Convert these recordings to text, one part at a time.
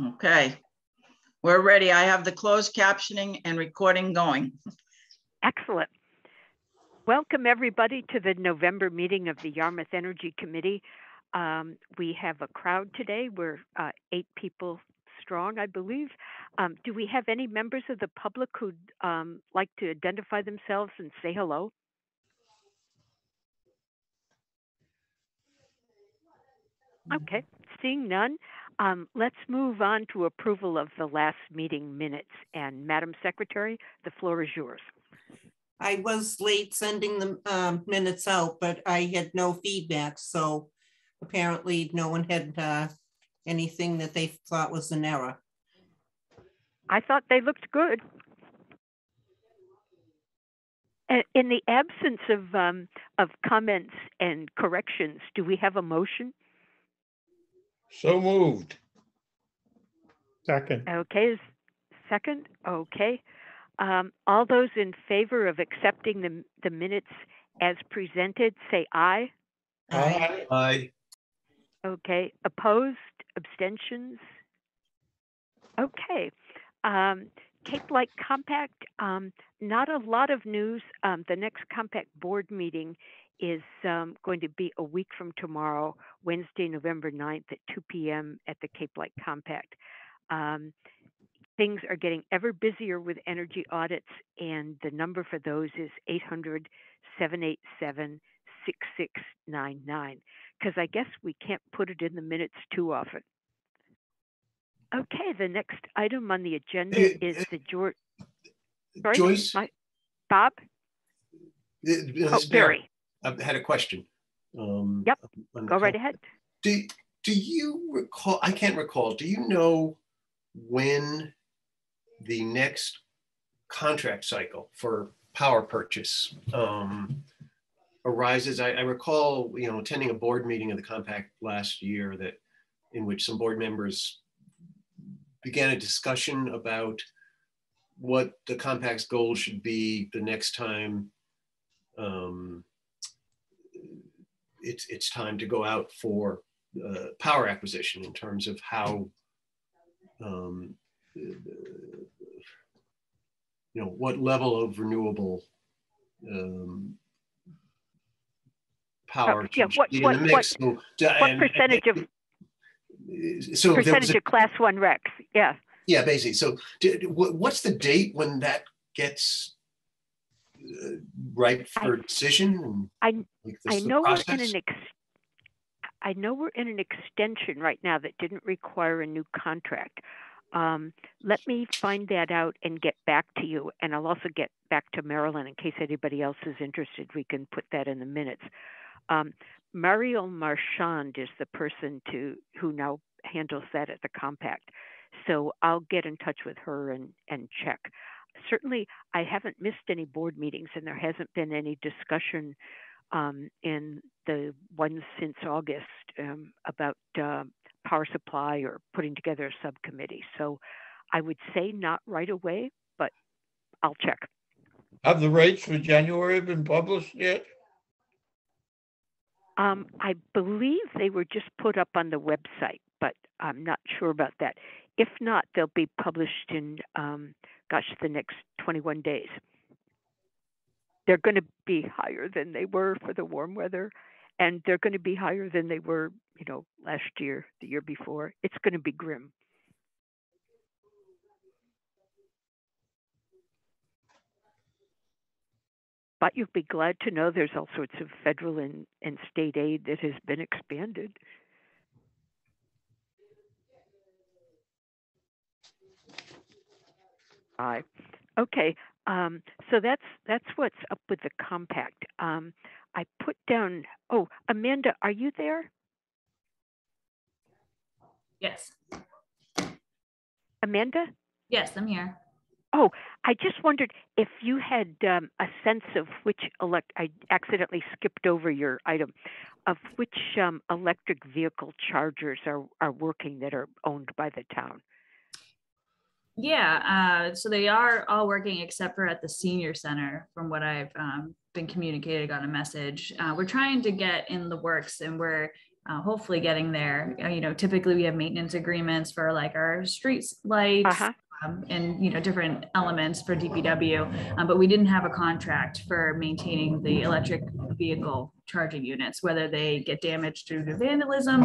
Okay, we're ready. I have the closed captioning and recording going. Excellent. Welcome everybody to the November meeting of the Yarmouth Energy Committee. We have a crowd today. We're 8 people strong, I believe. Do we have any members of the public who'd like to identify themselves and say hello? Okay, seeing none, let's move on to approval of the last meeting minutes. And Madam Secretary, the floor is yours. I was late sending the minutes out, but I had no feedback. So apparently no one had anything that they thought was an error. I thought they looked good. In the absence of comments and corrections, do we have a motion? So moved. Second. Okay, second. Okay. All those in favor of accepting the minutes as presented, say aye. Aye. Aye. Okay. Opposed? Abstentions? Okay. Cape Light Compact, not a lot of news. The next Compact board meeting is going to be a week from tomorrow, Wednesday, November 9th at 2 p.m. at the Cape Light Compact. Things are getting ever busier with energy audits, and the number for those is 800-787-6699, because I guess we can't put it in the minutes too often. Okay, the next item on the agenda is the George. Sorry, Joyce? Bob? Barry. I had a question. Yep, go right ahead. Do you recall, I can't recall, do you know when the next contract cycle for power purchase arises? I recall, attending a board meeting of the Compact last year in which some board members began a discussion about what the Compact's goal should be the next time it's time to go out for power acquisition, in terms of how, what level of renewable power should be in the mix. What percentage of percentage of Class 1 RECs? Yeah. Yeah, basically. So what's the date when that gets ripe for decision? I know we're in an extension right now that didn't require a new contract. Let me find that out and get back to you. And I'll also get back to Marilyn in case anybody else is interested. We can put that in the minutes. Mariel Marchand is the person who now handles that at the Compact. So I'll get in touch with her and check. Certainly, I haven't missed any board meetings, and there hasn't been any discussion in the ones since August about power supply or putting together a subcommittee. So I would say not right away, but I'll check. Have the rates for January been published yet? I believe they were just put up on the website, but I'm not sure about that. If not, they'll be published in, the next 21 days. They're going to be higher than they were for the warm weather, and they're going to be higher than they were, last year, the year before. It's going to be grim. But you'll be glad to know there's all sorts of federal and state aid that has been expanded. Okay, so that's what's up with the Compact. I put down. Oh, Amanda, are you there? Yes. Amanda? Yes, I'm here. Oh, I just wondered if you had a sense of which I accidentally skipped over your item, of which electric vehicle chargers are working that are owned by the town. Yeah, so they are all working except for at the senior center, from what I've been communicated on a message. We're trying to get in the works, and we're hopefully getting there. Typically we have maintenance agreements for like our street lights, and different elements for DPW, but we didn't have a contract for maintaining the electric vehicle charging units, whether they get damaged due to vandalism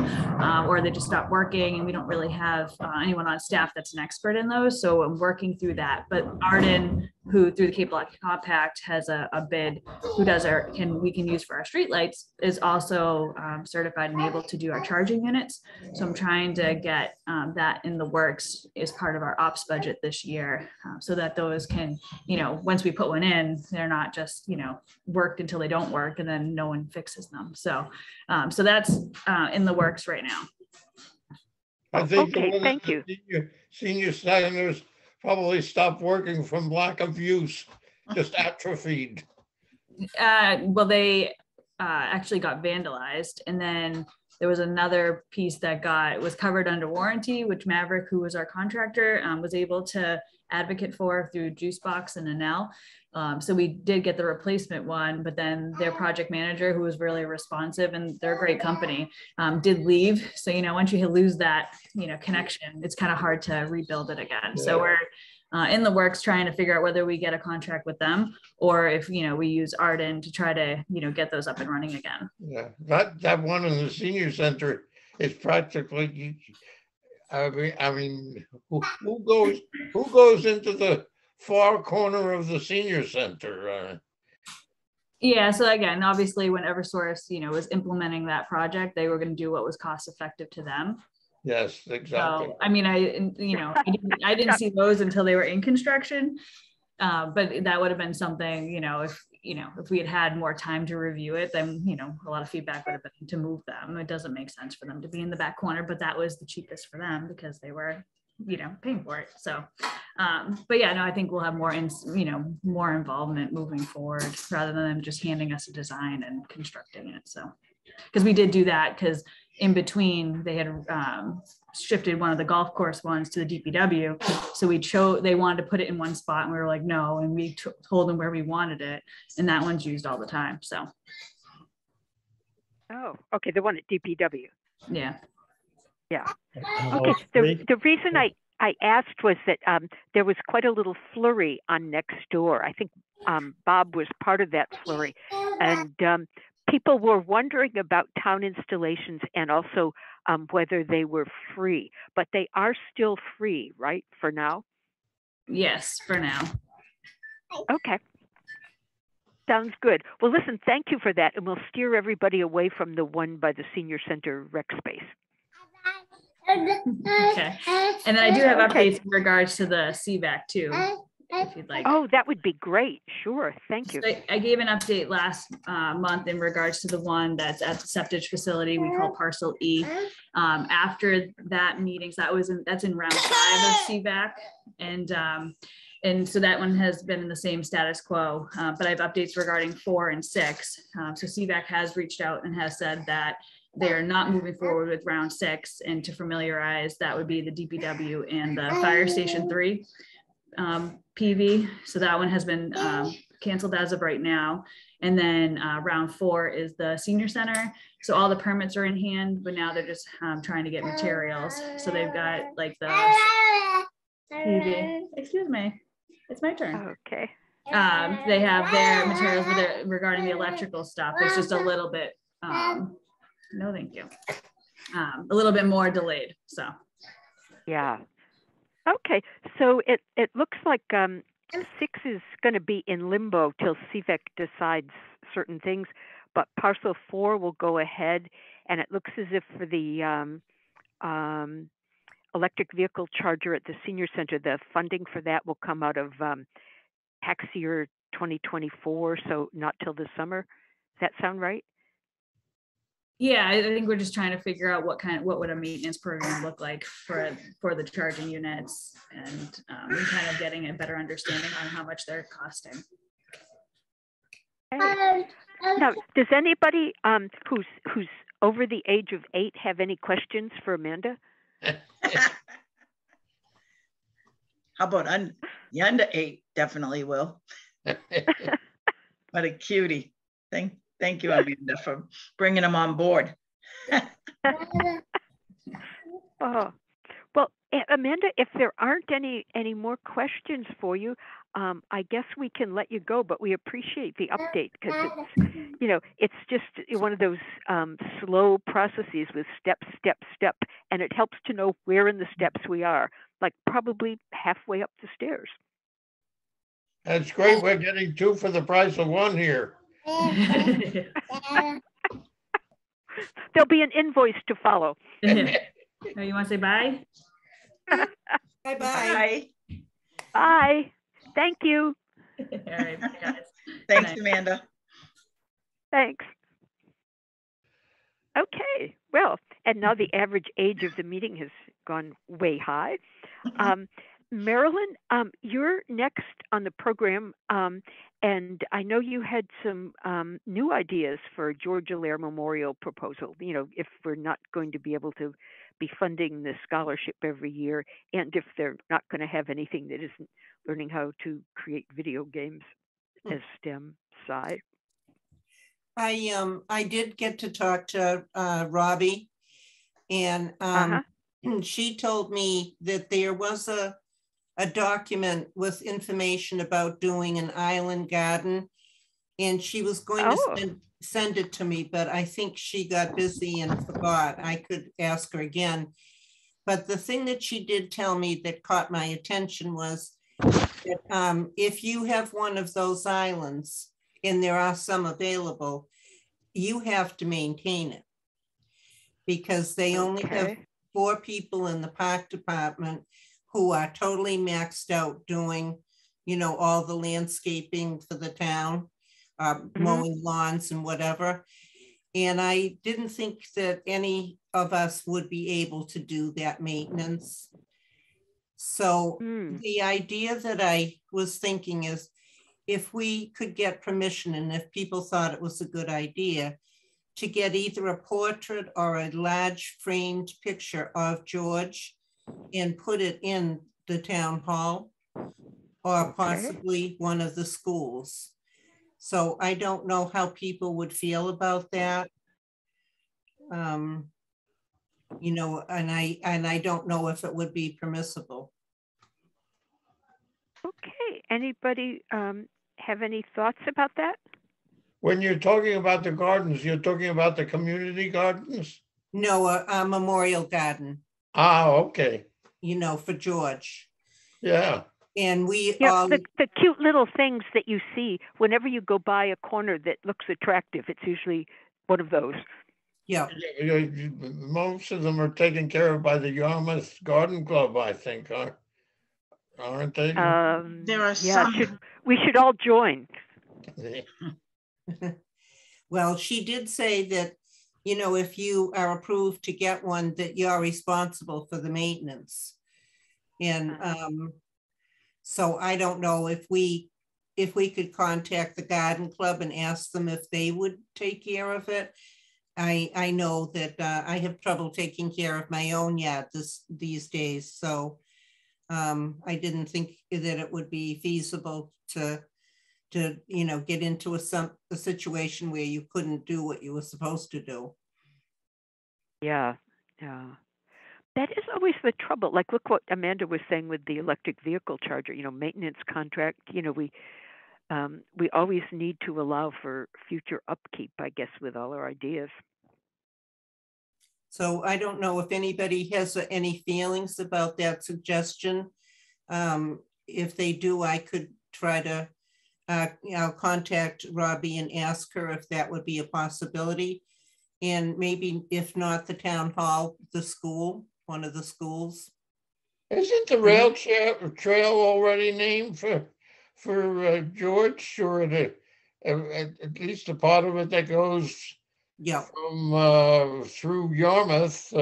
or they just stop working, and we don't really have anyone on staff that's an expert in those. So I'm working through that. But Arden, who through the Cape Electric Compact has a bid, who does we can use for our streetlights, is also certified and able to do our charging units. So I'm trying to get that in the works as part of our ops budget this year, so that those can, once we put one in, they're not just, worked until they don't work and then no one fixes them. So that's in the works right now. I think Okay, thank you. Senior centers probably stopped working from lack of use, just atrophied. Well, they actually got vandalized, and then there was another piece that was covered under warranty, which Maverick, who was our contractor, was able to advocate for through Juicebox and Enel. So we did get the replacement one, but then their project manager, who was really responsive, and they're a great company, did leave. So, once you lose that, connection, it's kind of hard to rebuild it again. Yeah. So we're in the works trying to figure out whether we get a contract with them or if, we use Arden to try to, get those up and running again. Yeah, that one in the senior center is practically, I mean, who goes into the far corner of the senior center? Yeah, so again, obviously when Eversource, was implementing that project, they were going to do what was cost effective to them. Yes, exactly. So, I mean, I didn't see those until they were in construction, but that would have been something, if we had more time to review it, then, a lot of feedback would have been to move them. It doesn't make sense for them to be in the back corner, but that was the cheapest for them because they were, paying for it. So, but yeah, no, I think we'll have more, more involvement moving forward rather than them just handing us a design and constructing it. So, because we did do that because in between they had shifted one of the golf course ones to the DPW. So they wanted to put it in one spot and we were like, no. And we told them where we wanted it. And that one's used all the time. So. Oh, okay. The one at DPW. Yeah. Yeah. Okay. The reason I asked was that there was quite a little flurry on Nextdoor. I think Bob was part of that flurry. And people were wondering about town installations and also whether they were free, but they are still free, right, for now? Yes, for now. Okay. Sounds good. Well, listen, thank you for that. And we'll steer everybody away from the one by the senior center rec space. Okay. And then I do have updates in regards to the CVAC too, if you'd like. Oh, that would be great. Sure. Thank you. So I gave an update last month in regards to the one that's at the septic facility we call Parcel E. After that meeting, so that's in round 5 of CVAC. And so that one has been in the same status quo, but I have updates regarding 4 and 6. So CVAC has reached out and has said that they're not moving forward with round 6, and to familiarize, that would be the DPW and the Fire Station 3 PV. So that one has been canceled as of right now. And then round 4 is the senior center. So all the permits are in hand, but now they're just trying to get materials. So they've got like the PV. Excuse me, it's my turn. Okay. They have their materials regarding the electrical stuff. It's just a little bit, no, thank you. A little bit more delayed, so. Yeah. Okay, so it looks like 6 is going to be in limbo till CVAC decides certain things, but parcel 4 will go ahead, and it looks as if for the electric vehicle charger at the senior center, the funding for that will come out of tax year 2024, so not till the summer. Does that sound right? Yeah, I think we're just trying to figure out what would a maintenance program look like for the charging units, and kind of getting a better understanding on how much they're costing. Okay. Now, does anybody who's over the age of 8 have any questions for Amanda? How about the under 8? Definitely will. What a cutie. Thank you, Amanda, for bringing them on board. Oh, well, Amanda, if there aren't any more questions for you, I guess we can let you go. But we appreciate the update because it's just one of those slow processes with step, and it helps to know where in the steps we are, like probably halfway up the stairs. That's great. We're getting 2 for the price of 1 here. There'll be an invoice to follow. Oh, you want to say bye? Bye-bye. Bye. Bye. Thank you. All right, bye, guys. Thanks, Good night. Amanda. Thanks. Okay, well, and now the average age of the meeting has gone way high. Marilyn, you're next on the program, and I know you had some new ideas for George Allaire Memorial proposal. If we're not going to be able to be funding the scholarship every year, and if they're not going to have anything that isn't learning how to create video games as STEM side. I did get to talk to Robbie, and she told me that there was a document with information about doing an island garden, and she was going to send it to me, but I think she got busy and forgot. I could ask her again. But the thing that she did tell me that caught my attention was that if you have one of those islands, and there are some available, you have to maintain it because they only have 4 people in the park department who are totally maxed out doing, all the landscaping for the town, mowing lawns and whatever. And I didn't think that any of us would be able to do that maintenance. So the idea that I was thinking is if we could get permission and if people thought it was a good idea to get either a portrait or a large framed picture of George and put it in the town hall or possibly one of the schools. So I don't know how people would feel about that. And I don't know if it would be permissible. Okay, anybody have any thoughts about that? When you're talking about the gardens, you're talking about the community gardens? No, a memorial garden. Ah, okay. For George. Yeah. And we all the cute little things that you see whenever you go by a corner that looks attractive. It's usually one of those. Yeah. Most of them are taken care of by the Yarmouth Garden Club, I think, aren't they? There are some. We should all join. Well, she did say that, if you are approved to get one, that you're responsible for the maintenance. And so I don't know if we could contact the garden club and ask them if they would take care of it. I know that I have trouble taking care of my own yard these days. So I didn't think that it would be feasible to get into a situation where you couldn't do what you were supposed to do. Yeah. That is always the trouble. Like, look what Amanda was saying with the electric vehicle charger, maintenance contract, we always need to allow for future upkeep, I guess, with all our ideas. So I don't know if anybody has any feelings about that suggestion. If they do, I could try to I'll contact Robbie and ask her if that would be a possibility. And maybe if not the town hall, the school, one of the schools. Isn't the rail trail already named for George, or at least a part of it that goes from through Yarmouth?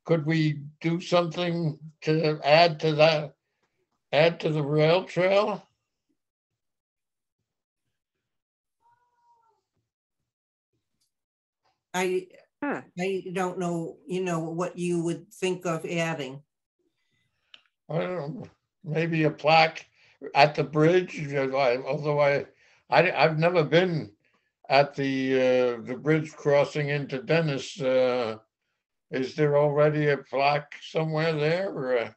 Could we do something to add to the rail trail? I don't know, what you would think of adding. I don't know, maybe a plaque at the bridge. Although I've never been at the bridge crossing into Dennis, is there already a plaque somewhere there? Or,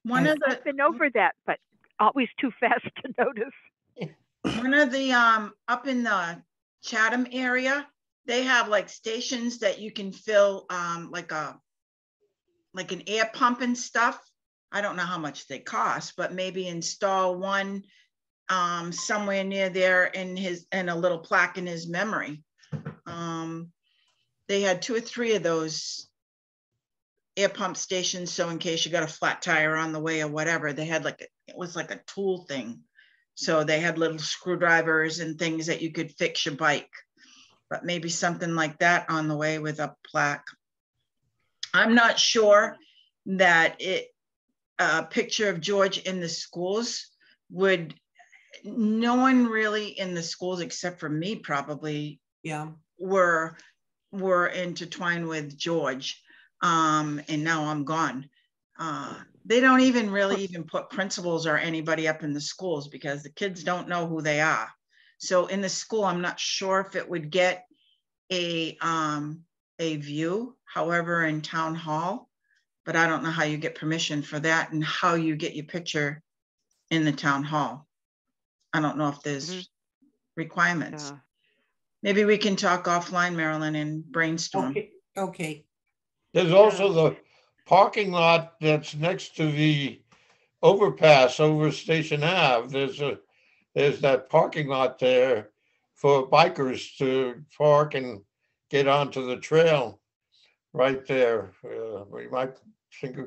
One of I've been over that, but always too fast to notice. one of the up in the Chatham area, they have like stations that you can fill like an air pump and stuff. I don't know how much they cost, but maybe install one somewhere near there in a little plaque in his memory. They had 2 or 3 of those air pump stations. So in case you got a flat tire on the way or whatever, they had it was like a tool thing. So they had little screwdrivers and things that you could fix your bike, but maybe something like that on the way with a plaque. I'm not sure that a picture of George in the schools no one really in the schools except for me probably were intertwined with George. And now I'm gone. They don't even really put principals or anybody up in the schools because the kids don't know who they are. So in the school, I'm not sure if it would get a view, however, in town hall, but I don't know how you get permission for that and how you get your picture in the town hall. I don't know if there's requirements. Maybe we can talk offline, Marilyn, and brainstorm. Okay. There's also the parking lot that's next to the overpass over Station Ave. There's that parking lot there for bikers to park and get onto the trail right there. We might think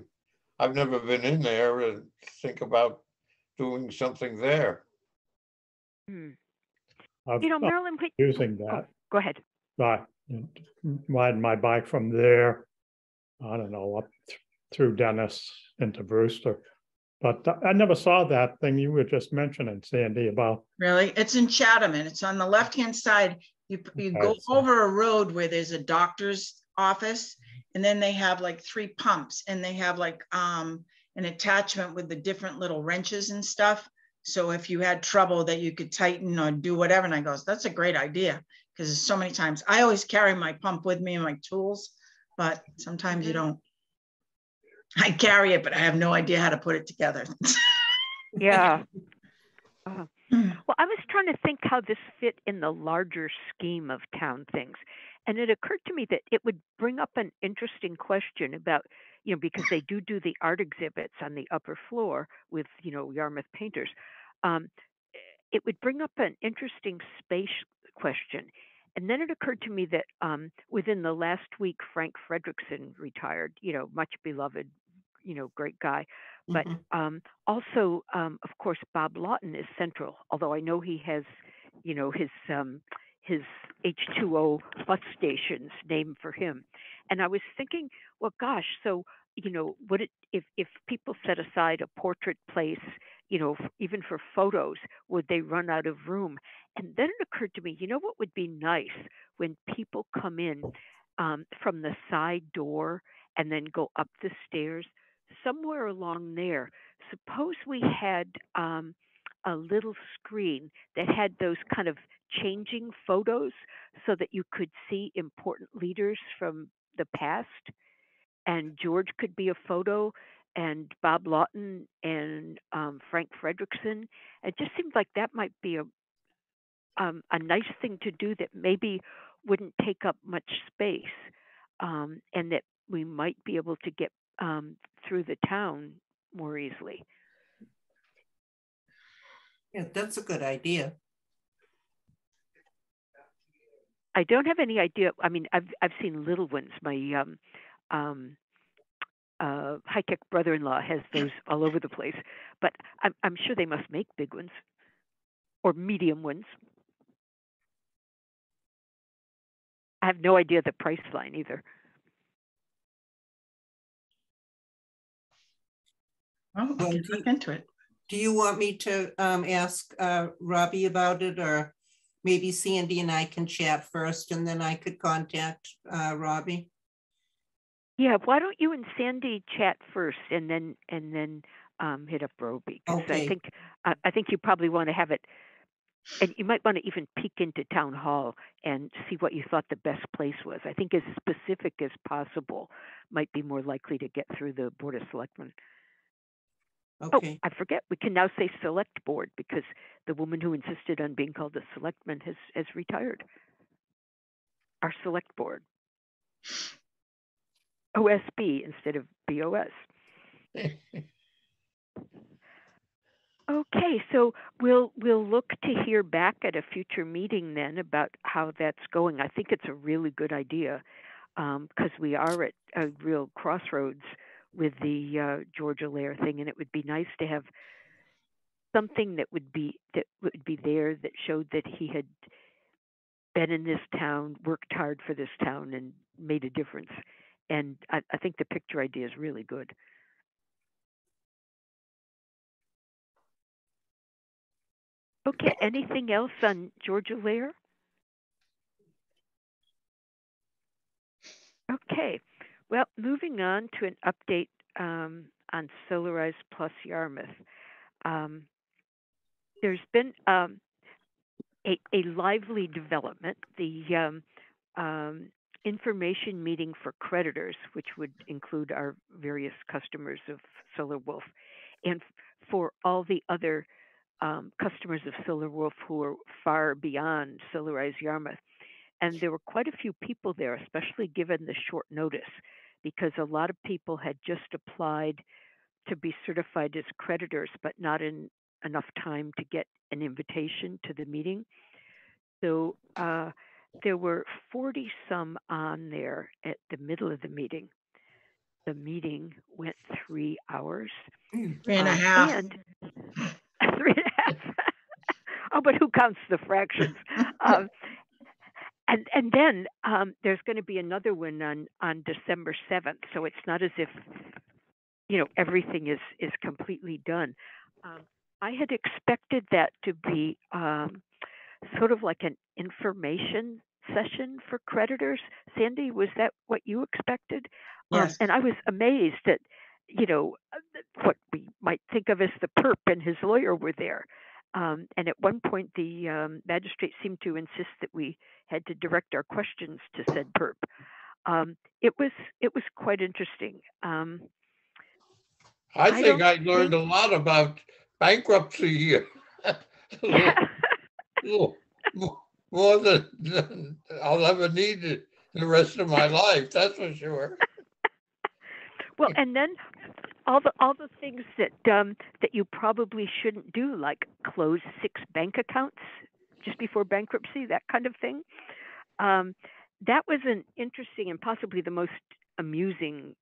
I've never been in there and think about doing something there. Marilyn, using that. Go ahead. But riding my bike from there, I don't know, up through Dennis into Brewster. But I never saw that thing you were just mentioning, Sandy, about. Really? It's in Chatham and it's on the left-hand side. You go over a road where there's a doctor's office, and then they have like 3 pumps, and they have like an attachment with the different little wrenches and stuff. So if you had trouble that you could tighten or do whatever, and I goes, that's a great idea, because so many times I always carry my pump with me and my tools, but sometimes you don't. I carry it, but I have no idea how to put it together. Yeah. Well, I was trying to think how this fit in the larger scheme of town things. And it occurred to me that it would bring up an interesting question about, because they do the art exhibits on the upper floor with, Yarmouth painters. It would bring up an interesting space question. And then it occurred to me that within the last week, Frank Frederickson retired, much beloved, great guy. But also, of course, Bob Lawton is central, although I know he has, his H2O bus stations named for him. And I was thinking, well, gosh, so, would it, if people set aside a portrait place, even for photos, would they run out of room? And then it occurred to me, what would be nice when people come in from the side door and then go up the stairs, somewhere along there, suppose we had a little screen that had those kind of changing photos so that you could see important leaders from the past, and George could be a photo, and Bob Lawton and Frank Frederickson. It just seemed like that might be a nice thing to do that maybe wouldn't take up much space, and that we might be able to get through the town more easily. Yeah, that's a good idea. I don't have any idea. I mean, I've seen little ones. My high-tech brother-in-law has those all over the place, but I'm sure they must make big ones or medium ones. I have no idea the price line either. Oh, well, look into it. Do you want me to ask Robbie about it, or maybe Sandy and I can chat first and then I could contact Robbie? Yeah, why don't you and Sandy chat first and then hit up Robbie? Because okay. I think you probably want to have it And you might want to even peek into town hall and see what you thought the best place was. I think as specific as possible might be more likely to get through the Board of Selectmen. Okay. Oh, I forget. We can now say select board because the woman who insisted on being called a selectman has retired. Our select board. OSB instead of BOS. Okay, so we'll look to hear back at a future meeting then about how that's going. I think it's a really good idea because we are at a real crossroads with the Georgia Lair thing, and it would be nice to have something that would be there that showed that he had been in this town, worked hard for this town, and made a difference. And I think the picture idea is really good. Okay, anything else on Georgia Lair? Okay, well, moving on to an update on Solarize plus Yarmouth. There's been a lively development. The information meeting for creditors, which would include our various customers of SolarWolf, and for all the other customers of SolarWolf who are far beyond Solarize Yarmouth. And there were quite a few people there, especially given the short notice, because a lot of people had just applied to be certified as creditors, but not in enough time to get an invitation to the meeting. So there were 40 some on there at the middle of the meeting. The meeting went 3 hours. 3.5. And 3.5. Oh, but who counts the fractions? And then there's going to be another one on December 7th. So it's not as if, everything is completely done. I had expected that to be sort of like an information session for creditors. Sandy, was that what you expected? Yes. And I was amazed that, what we might think of as the perp and his lawyer were there. And at one point, the magistrate seemed to insist that we had to direct our questions to said perp. It was quite interesting. I think I learned a lot about bankruptcy. More than I'll ever need the rest of my life. That's for sure. Well, and then all the things that you probably shouldn't do, like close 6 bank accounts just before bankruptcy, that kind of thing. That was an interesting and possibly the most amusing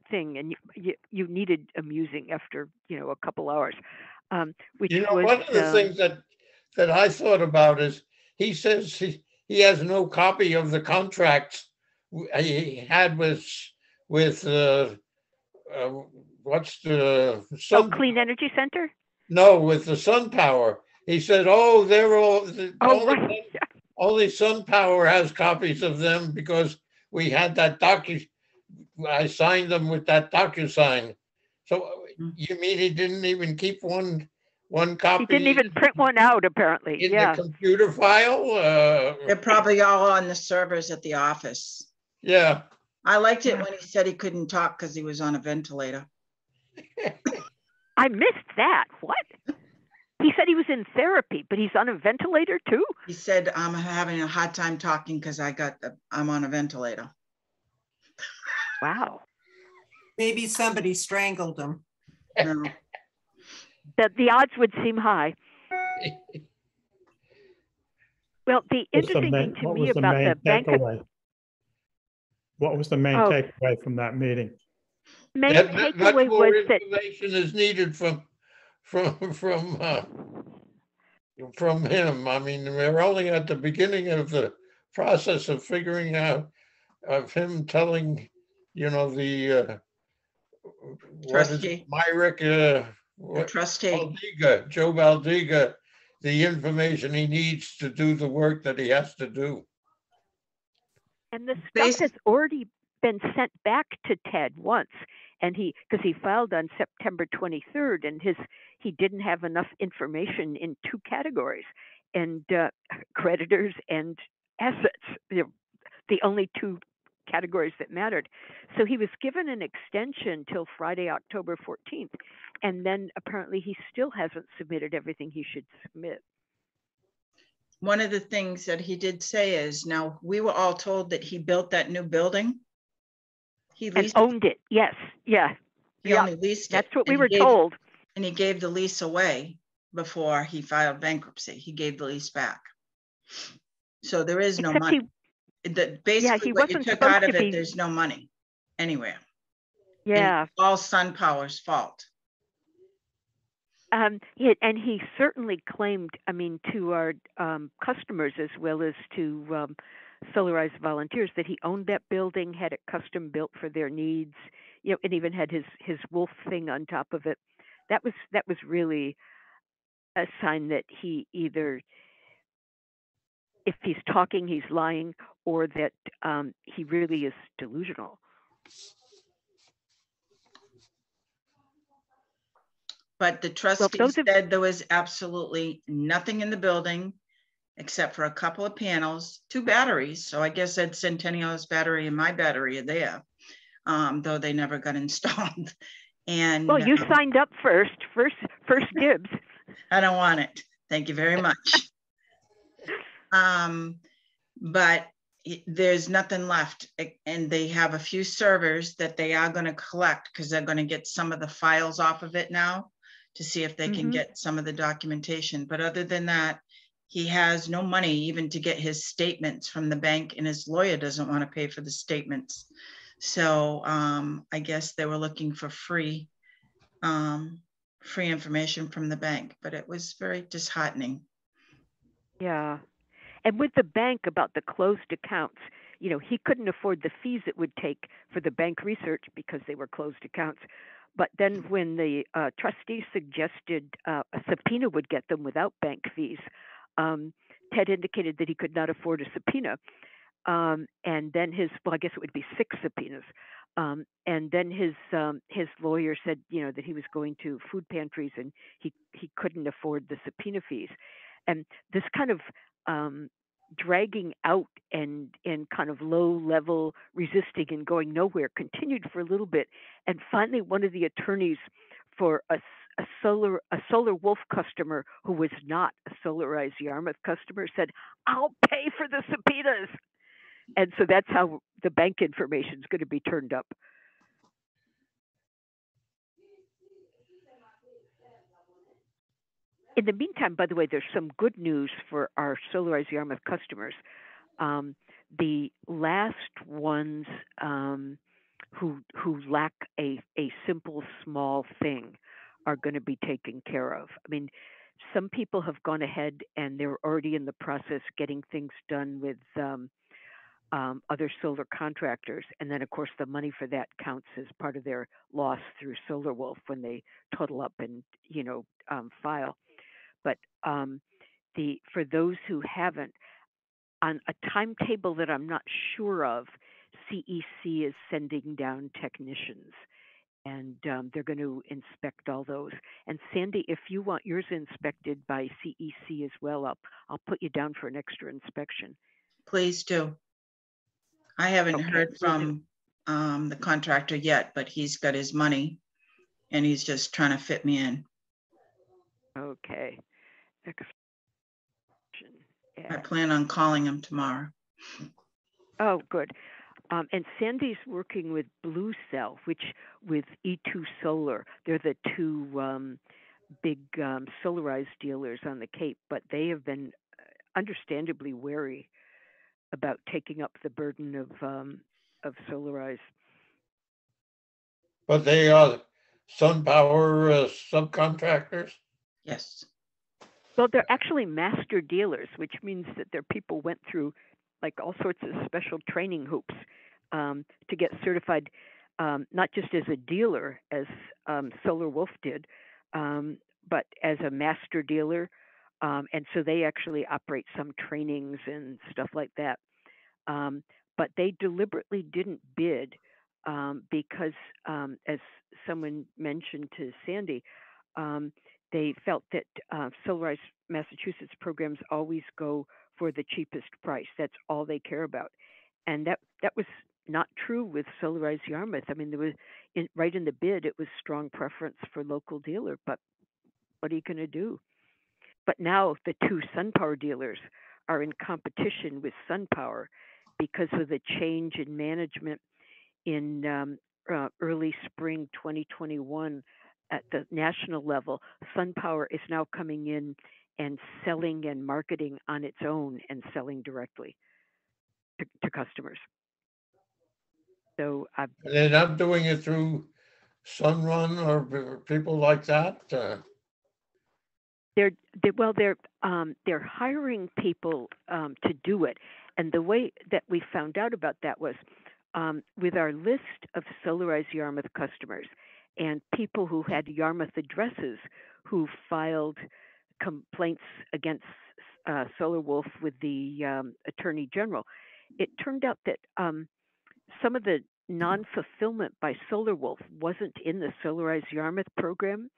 thing, and you needed amusing after a couple hours. Which was, one of the things that I thought about is he says he has no copy of the contracts he had with what's the sun? Clean Energy Center? No, with the Sun Power. He said, they're all only Sun Power has copies of them because we had that I signed them with that DocuSign. So you mean he didn't even keep one copy? He didn't even print one out, apparently. In the computer file? They're probably all on the servers at the office. Yeah. I liked it when he said he couldn't talk because he was on a ventilator. I missed that. What? He said he was in therapy, but he's on a ventilator too? He said, I'm having a hard time talking because I'm on a ventilator. Wow. Maybe somebody strangled him. No. The odds would seem high. Well, the interesting thing to me about the bank... What was the main takeaway from that meeting? Main takeaway was that information is needed from him. I mean, we're only at the beginning of the process of figuring out of him telling, the trustee, Myrick, trustee, Joe Baldiga, the information he needs to do the work that he has to do. And the stuff has already been sent back to Ted once, and because he filed on September 23rd, and he didn't have enough information in two categories, and creditors and assets, the only two categories that mattered. So he was given an extension till Friday, October 14th, and then apparently he still hasn't submitted everything he should submit. One of the things that he did say is, now we were all told that he built that new building. He leased and owned it. Yes. Yeah. He only leased it. That's what we were told. And he gave the lease away before he filed bankruptcy. He gave the lease back. So there is no money. Basically, what you took out of it, there's no money anywhere. Yeah. And all SunPower's fault. And he certainly claimed, I mean, to our customers as well as to Solarize volunteers, that he owned that building, had it custom built for their needs, and even had his wolf thing on top of it. That was really a sign that he either, if he's talking, he's lying, or that he really is delusional. But the trustee said there was absolutely nothing in the building except for a couple of panels, 2 batteries. So I guess that Centennial's battery and my battery are there, though they never got installed. And well, you signed up first dibs. I don't want it. Thank you very much. But there's nothing left. And they have a few servers that they are going to collect because they're going to get some of the files off of it now to see if they can get some of the documentation. But other than that, he has no money even to get his statements from the bank, and his lawyer doesn't want to pay for the statements. So I guess they were looking for free information from the bank, but it was very disheartening. Yeah. And with the bank about the closed accounts, he couldn't afford the fees it would take for the bank research because they were closed accounts. But then when the trustee suggested a subpoena would get them without bank fees, Ted indicated that he could not afford a subpoena. And then I guess it would be 6 subpoenas. And then his lawyer said, that he was going to food pantries and he couldn't afford the subpoena fees. And this kind of dragging out and kind of low level resisting and going nowhere continued for a little bit. And finally, one of the attorneys for a Solar Wolf customer who was not a Solarize Yarmouth customer said, "I'll pay for the subpoenas." And so that's how the bank information is going to be turned up. In the meantime, by the way, there's some good news for our Solarize Yarmouth customers. The last ones who lack a simple, small thing are going to be taken care of. I mean, some people have gone ahead and they're already in the process getting things done with other solar contractors. And then, of course, the money for that counts as part of their loss through Solar Wolf when they total up and, file. But for those who haven't, on a timetable that I'm not sure of, CEC is sending down technicians, and they're going to inspect all those. And Sandy, if you want yours inspected by CEC as well, I'll put you down for an extra inspection. Please do. I haven't heard from the contractor yet, but he's got his money and he's just trying to fit me in. Okay. Yeah. I plan on calling him tomorrow. Oh, good. And Sandy's working with Blue Cell, which with E2 Solar. They're the 2 big Solarize dealers on the Cape, but they have been understandably wary about taking up the burden of Solarize. But they are SunPower subcontractors? Yes. Well, they're actually master dealers, which means that their people went through like all sorts of special training hoops to get certified, not just as a dealer, as Solar Wolf did, but as a master dealer. And so they actually operate some trainings and stuff like that. But they deliberately didn't bid because as someone mentioned to Sandy, they felt that Solarize Massachusetts programs always go for the cheapest price. That's all they care about. And that was not true with Solarize Yarmouth. I mean, there was right in the bid, it was strong preference for local dealer, but what are you going to do? But now the two SunPower dealers are in competition with SunPower because of the change in management in early spring 2021 at the national level. SunPower is now coming in and selling and marketing on its own and selling directly to customers. So they're not doing it through Sunrun or people like that. They're hiring people to do it, and the way that we found out about that was with our list of Solarize Yarmouth customers and people who had Yarmouth addresses who filed complaints against SolarWolf with the Attorney General. It turned out that some of the non-fulfillment by SolarWolf wasn't in the Solarize Yarmouth program.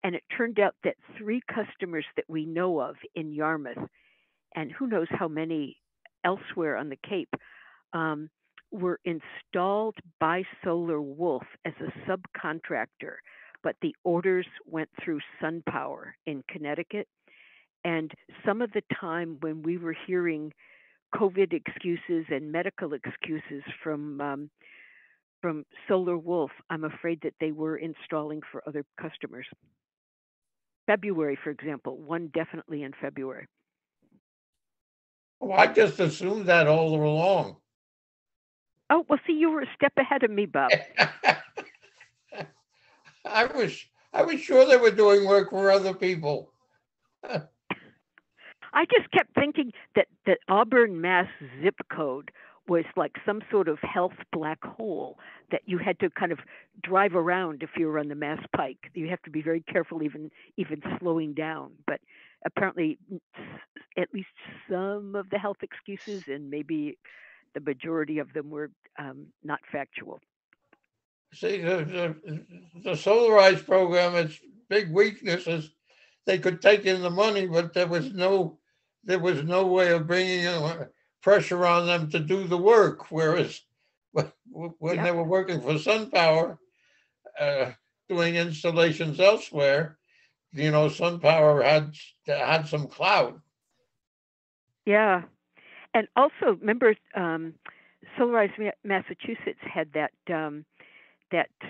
And it turned out that 3 customers that we know of in Yarmouth, and who knows how many elsewhere on the Cape, were installed by SolarWolf as a subcontractor, but the orders went through SunPower in Connecticut. And some of the time when we were hearing COVID excuses and medical excuses from SolarWolf, I'm afraid that they were installing for other customers. February, for example, one definitely in February. Oh, I just assumed that all along. Oh, well, see, you were a step ahead of me, Bob. I was sure they were doing work for other people. I just kept thinking that Auburn, Mass zip code was like some sort of health black hole that you had to kind of drive around if you were on the Mass Pike. You have to be very careful even slowing down. But apparently, at least some of the health excuses and maybe the majority of them were not factual. See, the Solarize program, its big weakness is they could take in the money, but there was no way of bringing pressure on them to do the work. Whereas when they were working for SunPower, doing installations elsewhere, SunPower had some clout. Yeah, and also remember, Solarize Massachusetts had that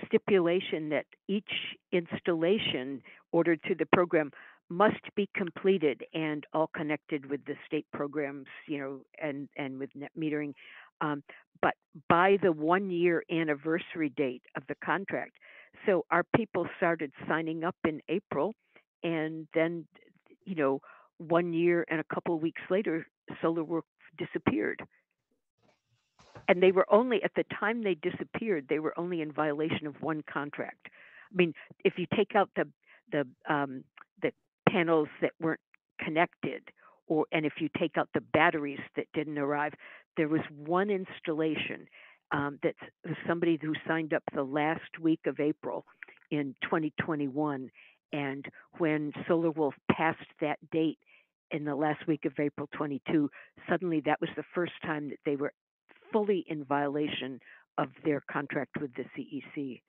stipulation that each installation ordered through the program must be completed and all connected with the state programs, and with net metering. But by the 1-year anniversary date of the contract. So our people started signing up in April, and then, 1 year and a couple of weeks later, SolarWolf disappeared. And they were only, at the time they disappeared, they were only in violation of one contract. I mean, if you take out the panels that weren't connected, and if you take out the batteries that didn't arrive, there was one installation that somebody who signed up the last week of April in 2021. And when SolarWolf passed that date in the last week of April 22, suddenly that was the first time that they were fully in violation of their contract with the CEC.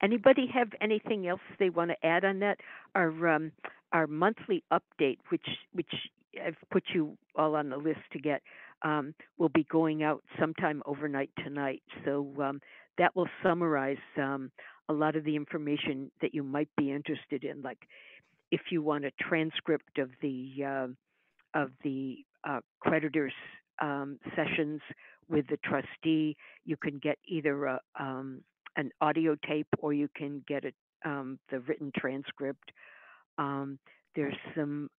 Anybody have anything else they want to add on that? Our monthly update, which I've put you all on the list to get, will be going out sometime overnight tonight. So that will summarize a lot of the information that you might be interested in, like if you want a transcript of the creditors' sessions with the trustee, you can get either an audio tape or you can get the written transcript. There's some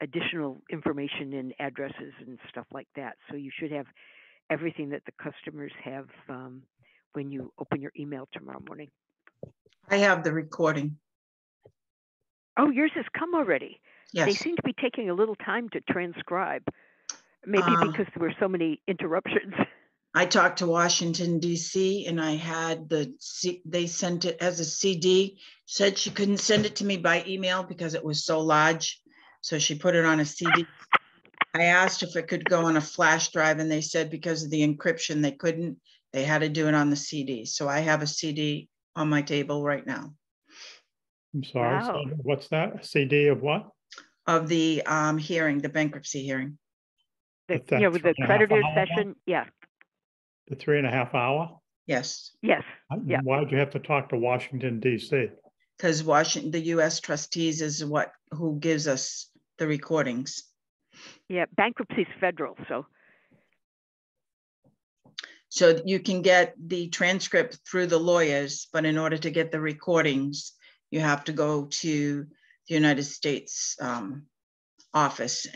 additional information in addresses and stuff like that. So you should have everything that the customers have when you open your email tomorrow morning. I have the recording. Oh, yours has come already. Yes. They seem to be taking a little time to transcribe, maybe because there were so many interruptions. I talked to Washington, D.C., and I had they sent it as a CD, said she couldn't send it to me by email because it was so large. So she put it on a CD. I asked if it could go on a flash drive, and they said because of the encryption, they couldn't. They had to do it on the CD. So I have a CD on my table right now. I'm sorry. Wow. So what's that? A CD of what? Of the hearing, the bankruptcy hearing. With the creditor session, yeah. The 3.5 hour? Yes. Yes. Yeah. Why did you have to talk to Washington, D.C.? Because Washington, the U.S. trustees is who gives us the recordings. Yeah, bankruptcy's federal, so. So you can get the transcript through the lawyers, but in order to get the recordings, you have to go to the United States office,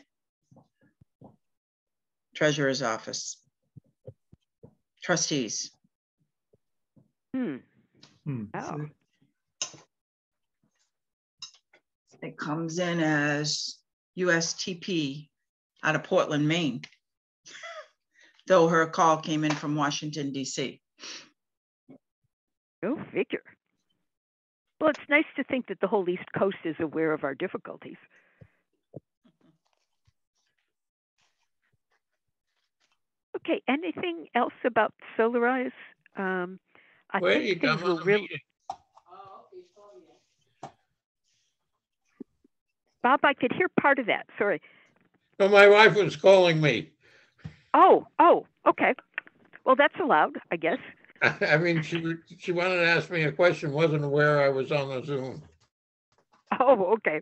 Treasurer's office, trustees. Oh. It comes in as USTP out of Portland, Maine, though her call came in from Washington, D.C. Go figure. Well, it's nice to think that the whole East Coast is aware of our difficulties. Okay, anything else about Solarize? I think things were really... Bob, I could hear part of that. Sorry. No, my wife was calling me. Oh, okay. Well, that's allowed, I guess. I mean, she wanted to ask me a question, wasn't aware I was on the Zoom. Oh, okay.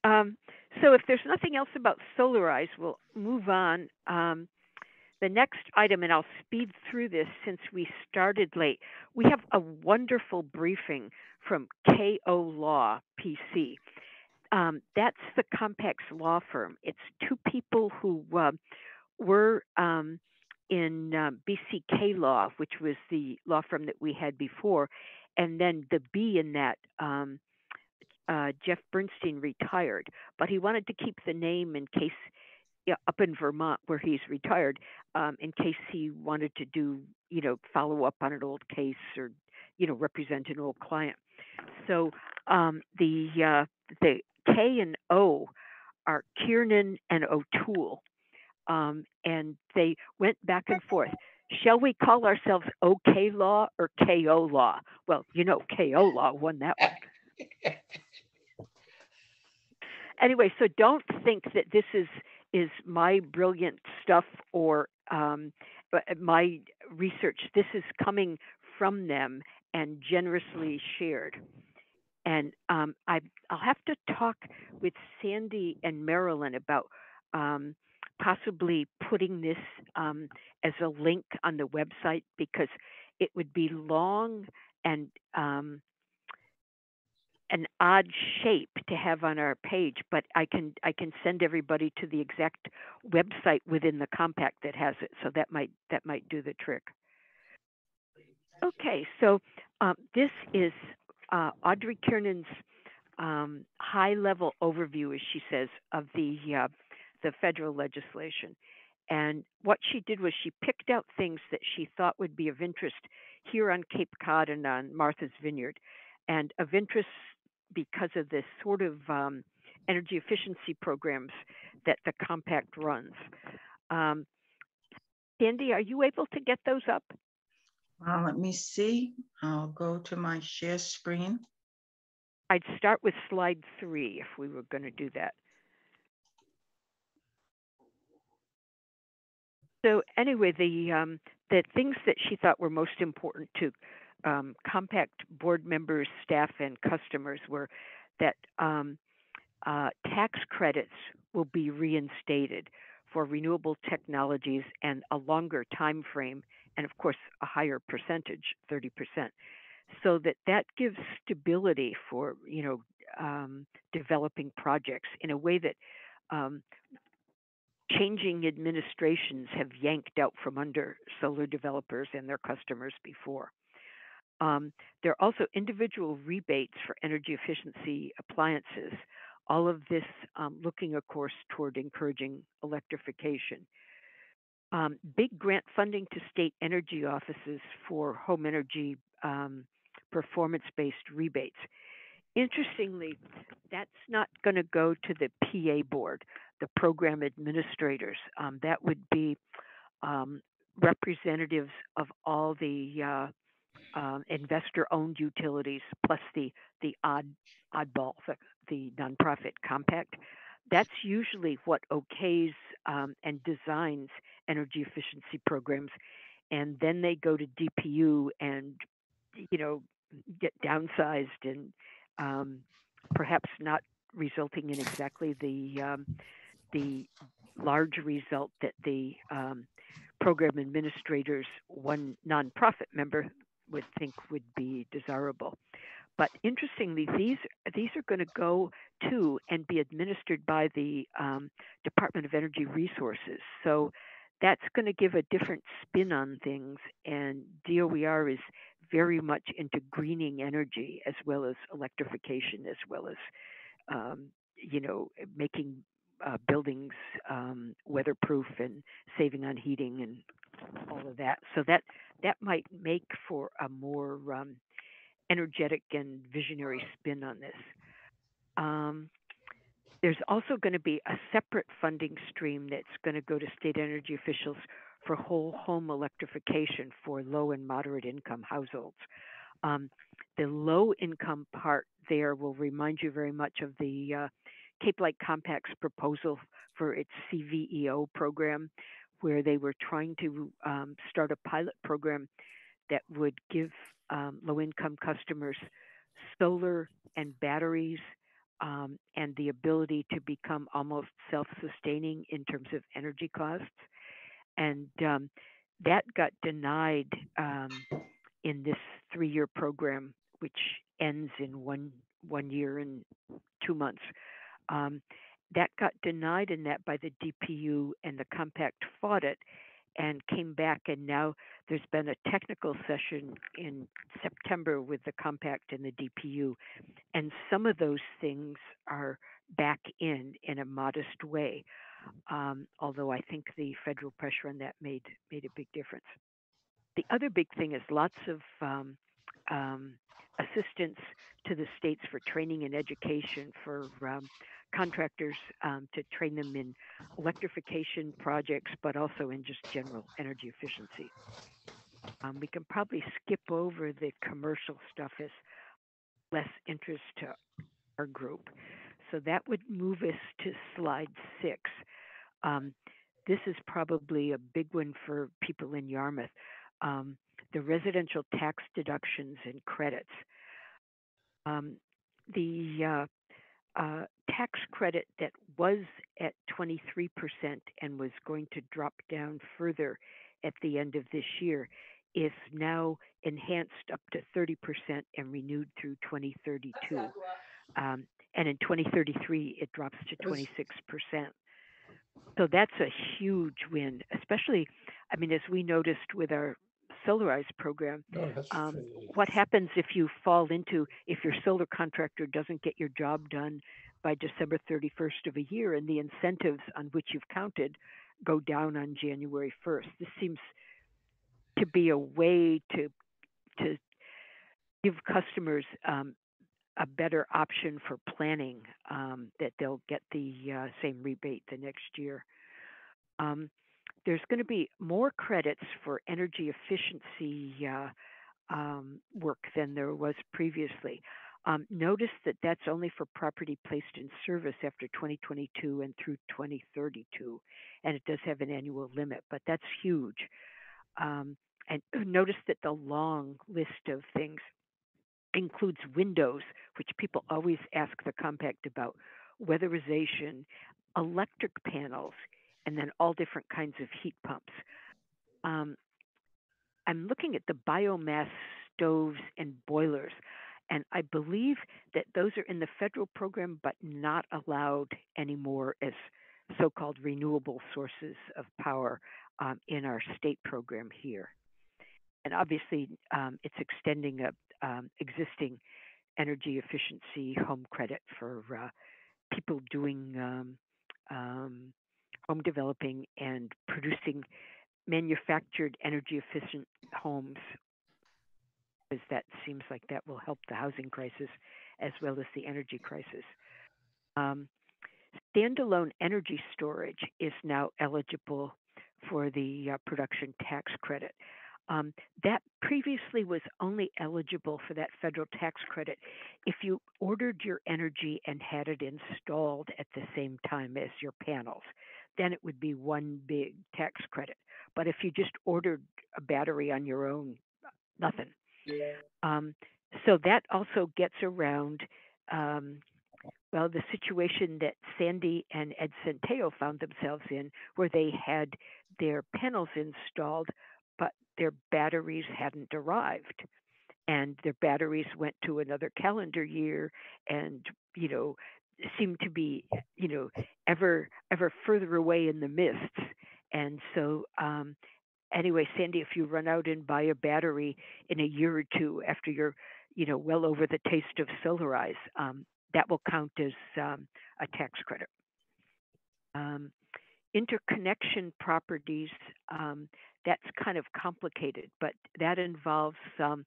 So if there's nothing else about Solarize, we'll move on. The next item, and I'll speed through this since we started late, we have a wonderful briefing from KO Law PC. That's the Compact's law firm. It's two people who were in BCK Law, which was the law firm that we had before, and then the B in that, Jeff Bernstein retired, but he wanted to keep the name in case, up in Vermont where he's retired, in case he wanted to do, follow up on an old case or, represent an old client. So the K and O are Kiernan and O'Toole, and they went back and forth. Shall we call ourselves OK Law or KO Law? Well, KO Law won that one. Anyway, so don't think that this is my brilliant stuff or my research. This is coming from them and generously shared. And I'll have to talk with Sandy and Marilyn about possibly putting this as a link on the website, because it would be long and an odd shape to have on our page, but I can send everybody to the exact website within the compact that has it. So that might do the trick. Okay, so this is Audrey Kiernan's high-level overview, as she says, of the federal legislation. And what she did was she picked out things that she thought would be of interest here on Cape Cod and on Martha's Vineyard, and of interest because of the sort of energy efficiency programs that the compact runs. Sandy, are you able to get those up? Let me see. I'll go to my share screen. I'd start with slide 3 if we were going to do that. So anyway, the things that she thought were most important to compact board members, staff, and customers were that tax credits will be reinstated for renewable technologies and a longer time frame, and of course a higher percentage, 30%, so that gives stability for developing projects in a way that changing administrations have yanked out from under solar developers and their customers before. There are also individual rebates for energy efficiency appliances. All of this looking, of course, toward encouraging electrification. Big grant funding to state energy offices for home energy performance based rebates. Interestingly, that's not going to go to the PA board, the program administrators. That would be representatives of all the investor-owned utilities, plus the oddball, the nonprofit compact. That's usually what okays and designs energy efficiency programs, and then they go to DPU and get downsized and perhaps not resulting in exactly the large result that the program administrators, one nonprofit member, would think would be desirable. But interestingly, these are going to go to and be administered by the Department of Energy Resources. So that's going to give a different spin on things. And DOER is very much into greening energy as well as electrification, as well as making buildings weatherproof and saving on heating and all of that. So that might make for a more energetic and visionary spin on this. There's also going to be a separate funding stream that's going to go to state energy officials for whole home electrification for low and moderate income households. The low income part there will remind you very much of the Cape Light Compact's proposal for its CVEO program, where they were trying to start a pilot program that would give low-income customers solar and batteries and the ability to become almost self-sustaining in terms of energy costs. And that got denied in this 3-year program, which ends in one year and 2 months. That got denied in that by the DPU, and the compact fought it and came back, and now there's been a technical session in September with the compact and the DPU, and some of those things are back in a modest way, although I think the federal pressure on that made a big difference. The other big thing is lots of assistance to the states for training and education for contractors to train them in electrification projects, but also in just general energy efficiency. We can probably skip over the commercial stuff as less interest to our group. So that would move us to slide 6. This is probably a big one for people in Yarmouth. The residential tax deductions and credits. The tax credit that was at 23% and was going to drop down further at the end of this year is now enhanced up to 30% and renewed through 2032. And in 2033, it drops to 26%. So that's a huge win, especially, as we noticed with our Solarize program. What happens if your solar contractor doesn't get your job done by December 31st of a year, and the incentives on which you've counted go down on January 1st? This seems to be a way to give customers a better option for planning, that they'll get the same rebate the next year. There's going to be more credits for energy efficiency work than there was previously. Notice that that's only for property placed in service after 2022 and through 2032, and it does have an annual limit, but that's huge. And notice that the long list of things includes windows, which people always ask the compact about, weatherization, electric panels, and then all different kinds of heat pumps. I'm looking at the biomass stoves and boilers, and I believe that those are in the federal program but not allowed anymore as so-called renewable sources of power in our state program here. And obviously, it's extending a existing energy efficiency home credit for people doing home developing and producing manufactured energy efficient homes, because that seems like that will help the housing crisis as well as the energy crisis. Standalone energy storage is now eligible for the production tax credit. That previously was only eligible for that federal tax credit if you ordered your energy and had it installed at the same time as your panels. Then it would be one big tax credit. But if you just ordered a battery on your own, nothing. So that also gets around, the situation that Sandy and Ed Centeo found themselves in, where they had their panels installed, but their batteries hadn't arrived. And their batteries went to another calendar year and, seemed to be, ever further away in the mists. And so, anyway, Sandy, if you run out and buy a battery in a year or two after you're, well over the taste of Solarize, that will count as a tax credit. Interconnection properties, that's kind of complicated, but that involves the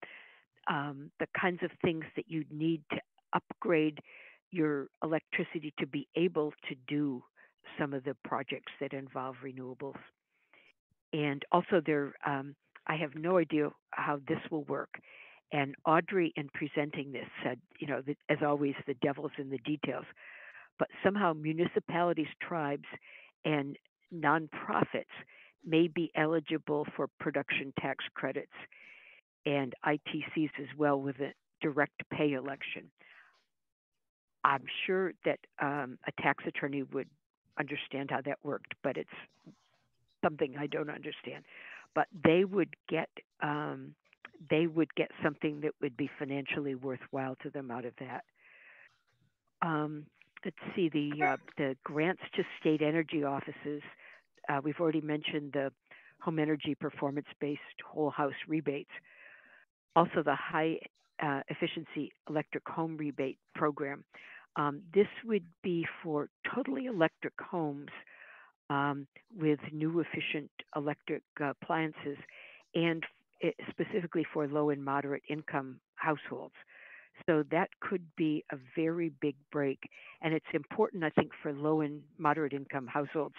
kinds of things that you'd need to upgrade your electricity to be able to do some of the projects that involve renewables. And also I have no idea how this will work. And Audrey, in presenting this, said, that, as always, the devil's in the details. But somehow municipalities, tribes, and nonprofits may be eligible for production tax credits and ITCs as well with a direct pay election. I'm sure that a tax attorney would understand how that worked, but it's something I don't understand. But they would get something that would be financially worthwhile to them out of that. Let's see, the grants to state energy offices. We've already mentioned the home energy performance-based whole house rebates. Also, the high efficiency electric home rebate program. This would be for totally electric homes with new efficient electric appliances, and specifically for low and moderate income households. So that could be a very big break. And it's important, I think, for low and moderate income households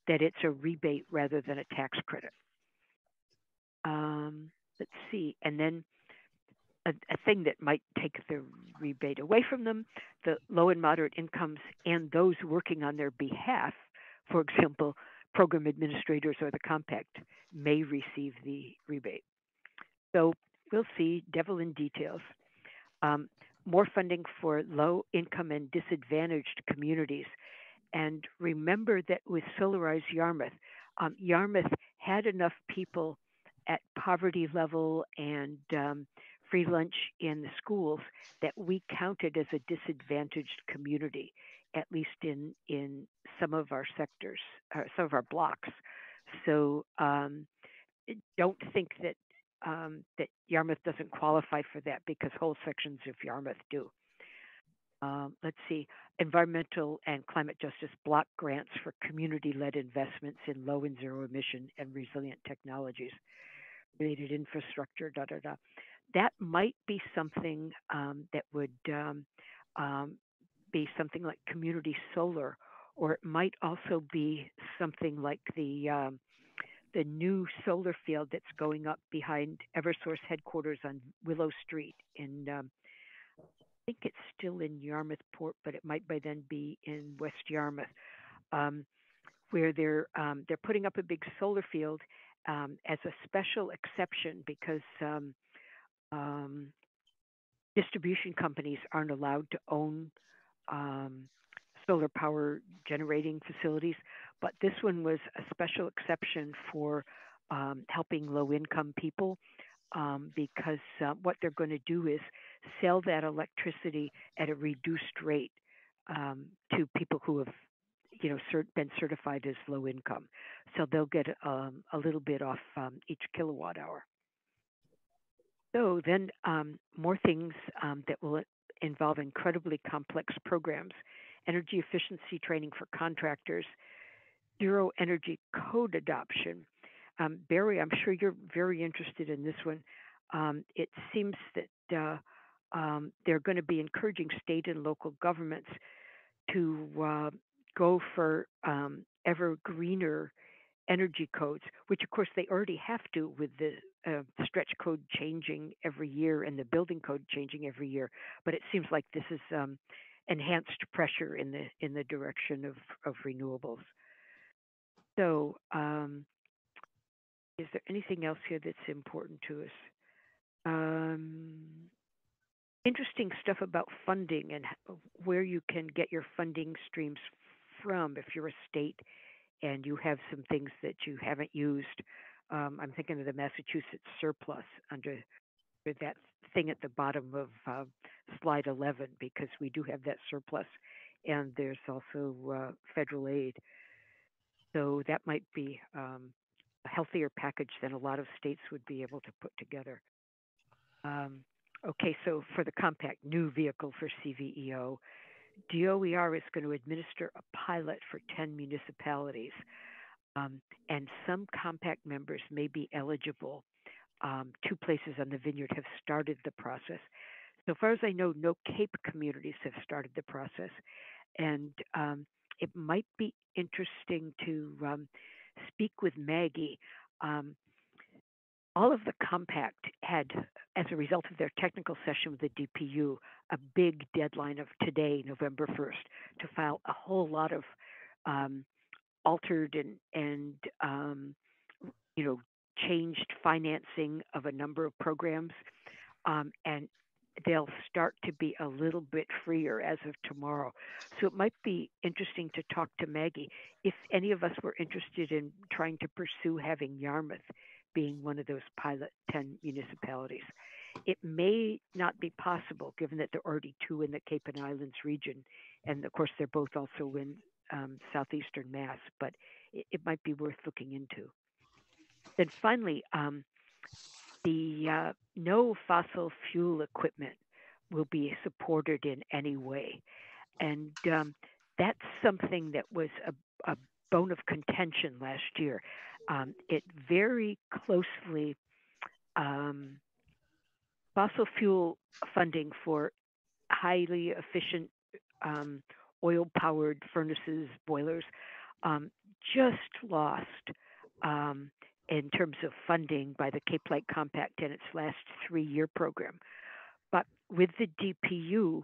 that it's a rebate rather than a tax credit. Let's see. And then a thing that might take the rebate away from them, the low and moderate incomes and those working on their behalf, for example, program administrators or the compact, may receive the rebate. So we'll see, devil in details. More funding for low income and disadvantaged communities. And remember that with Solarize Yarmouth, Yarmouth had enough people at poverty level and free lunch in the schools that we counted as a disadvantaged community, at least in some of our sectors, some of our blocks. So don't think that that Yarmouth doesn't qualify for that, because whole sections of Yarmouth do. Let's see, environmental and climate justice block grants for community-led investments in low and zero emission and resilient technologies, related infrastructure, That might be something that would be something like community solar, or it might also be something like the new solar field that's going up behind Eversource headquarters on Willow Street in, I think it's still in Yarmouth Port, but it might by then be in West Yarmouth, where they're putting up a big solar field as a special exception, because distribution companies aren't allowed to own solar power generating facilities, but this one was a special exception for helping low-income people, because what they're going to do is sell that electricity at a reduced rate to people who have, been certified as low income. So they'll get a little bit off each kilowatt hour. So then more things that will involve incredibly complex programs, energy efficiency training for contractors, zero energy code adoption. Barry, I'm sure you're very interested in this one. It seems that they're going to be encouraging state and local governments to go for ever greener energy codes, which of course they already have to with the stretch code changing every year and the building code changing every year. But it seems like this is enhanced pressure in the direction of renewables. So, is there anything else here that's important to us? Interesting stuff about funding and where you can get your funding streams from if you're a state and you have some things that you haven't used. I'm thinking of the Massachusetts surplus under that thing at the bottom of slide 11, because we do have that surplus, and there's also federal aid. So that might be a healthier package than a lot of states would be able to put together. Okay, so for the compact new vehicle for CVEO, DOER is going to administer a pilot for 10 municipalities, and some compact members may be eligible. 2 places on the vineyard have started the process. So far as I know, no Cape communities have started the process, and it might be interesting to speak with Maggie. All of the compact had, as a result of their technical session with the DPU, a big deadline of today, November 1st, to file a whole lot of altered and changed financing of a number of programs, and they'll start to be a little bit freer as of tomorrow. So it might be interesting to talk to Maggie if any of us were interested in trying to pursue having Yarmouth being one of those pilot 10 municipalities. It may not be possible given that there are already 2 in the Cape and Islands region, and of course they're both also in southeastern Mass, but it might be worth looking into. Then finally, the no fossil fuel equipment will be supported in any way. And that's something that was a bone of contention last year. It very closely, fossil fuel funding for highly efficient oil-powered furnaces, boilers, just lost in terms of funding by the Cape Light Compact in its last 3-year program. But with the DPU,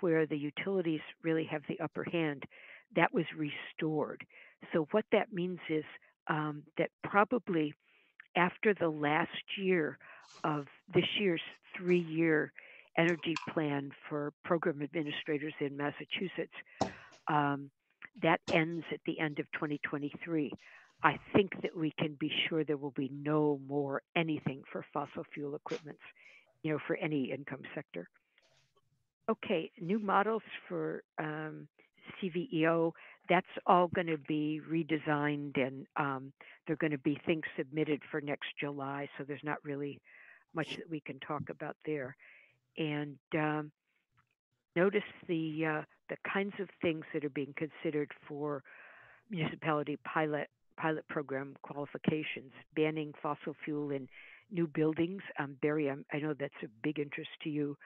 where the utilities really have the upper hand, that was restored. So what that means is that probably after the last year of this year's 3-year energy plan for program administrators in Massachusetts, that ends at the end of 2023. I think that we can be sure there will be no more anything for fossil fuel equipments, for any income sector. Okay, new models for CVEO, that's all going to be redesigned, and they're going to be things submitted for next July, so there's not really much that we can talk about there. And notice the kinds of things that are being considered for municipality pilot program qualifications: banning fossil fuel in new buildings. Barry, I know that's a big interest to you.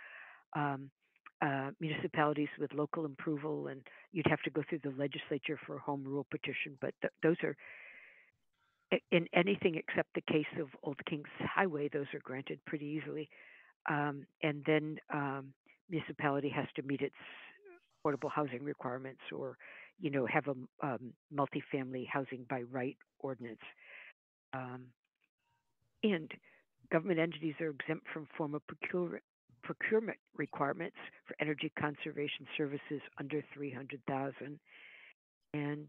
Municipalities with local approval, and you'd have to go through the legislature for a home rule petition, but those are, in anything except the case of Old Kings Highway, those are granted pretty easily. And then municipality has to meet its affordable housing requirements, or have a multifamily housing by right ordinance. And government entities are exempt from formal procurement requirements for energy conservation services under 300,000. And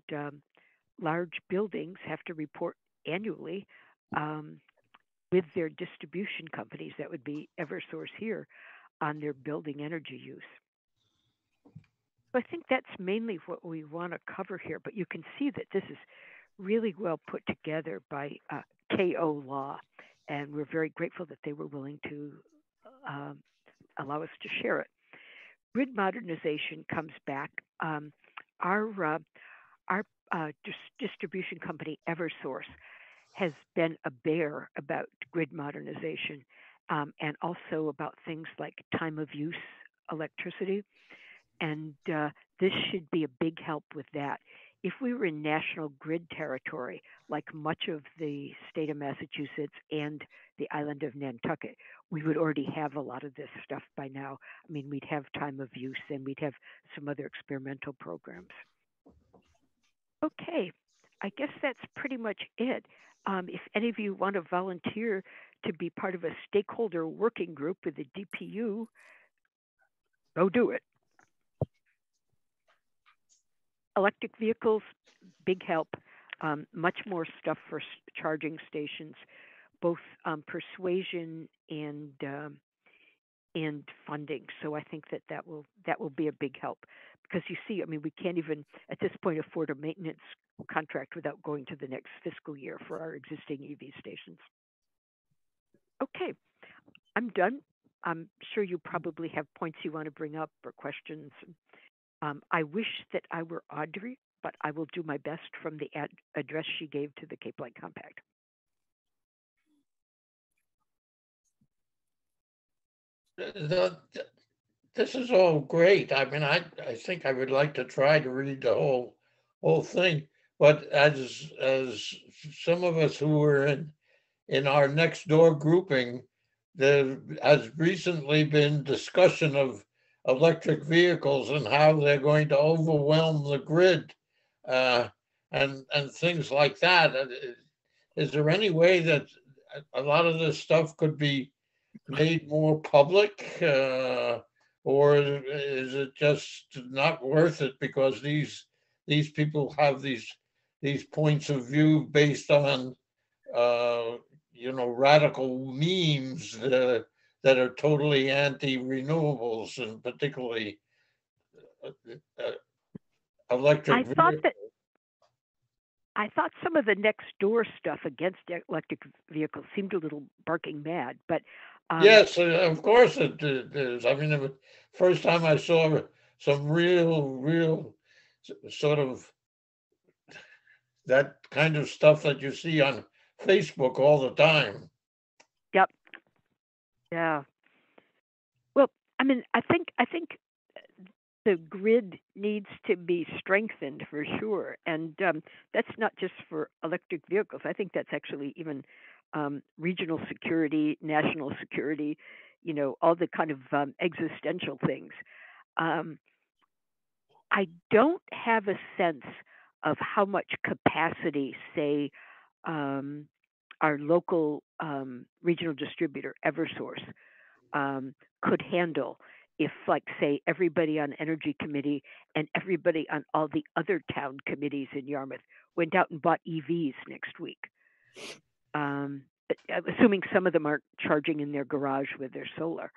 large buildings have to report annually with their distribution companies, that would be Eversource here, on their building energy use. So I think that's mainly what we want to cover here, but you can see that this is really well put together by KO Law, and we're very grateful that they were willing to allow us to share it. Grid modernization comes back. Our distribution company, Eversource, has been a bear about grid modernization and also about things like time of use electricity. And this should be a big help with that. If we were in national grid territory, like much of the state of Massachusetts and the island of Nantucket, we would already have a lot of this stuff by now. I mean, we'd have time of use and we'd have some other experimental programs. Okay, I guess that's pretty much it. If any of you want to volunteer to be part of a stakeholder working group with the DPU, go do it. Electric vehicles, big help. Much more stuff for charging stations, both persuasion and funding. So I think that will be a big help, because you see, I mean, we can't even at this point afford a maintenance contract without going to the next fiscal year for our existing EV stations. Okay, I'm done. I'm sure you probably have points you want to bring up or questions. I wish that I were Audrey, but I will do my best from the address she gave to the Cape Light Compact. This is all great. I mean, I think I would like to try to read the whole thing, but as some of us who were in our next door grouping, there has recently been discussion of electric vehicles and how they're going to overwhelm the grid and things like that. Is there any way that a lot of this stuff could be made more public, or is it just not worth it because these people have these points of view based on radical memes that are totally anti-renewables, and particularly electric vehicles? I thought some of the next door stuff against electric vehicles seemed a little barking mad, but yes, of course it is. I mean, the first time I saw some real sort of that kind of stuff that you see on Facebook all the time. Yep. Yeah. Well, I mean, I think the grid needs to be strengthened for sure, and that's not just for electric vehicles. I think that's actually even regional security, national security, all the kind of existential things. I don't have a sense of how much capacity, say, our local regional distributor, Eversource, could handle if, like, say, everybody on Energy Committee and everybody on all the other town committees in Yarmouth went out and bought EVs next week. Assuming some of them aren't charging in their garage with their solar.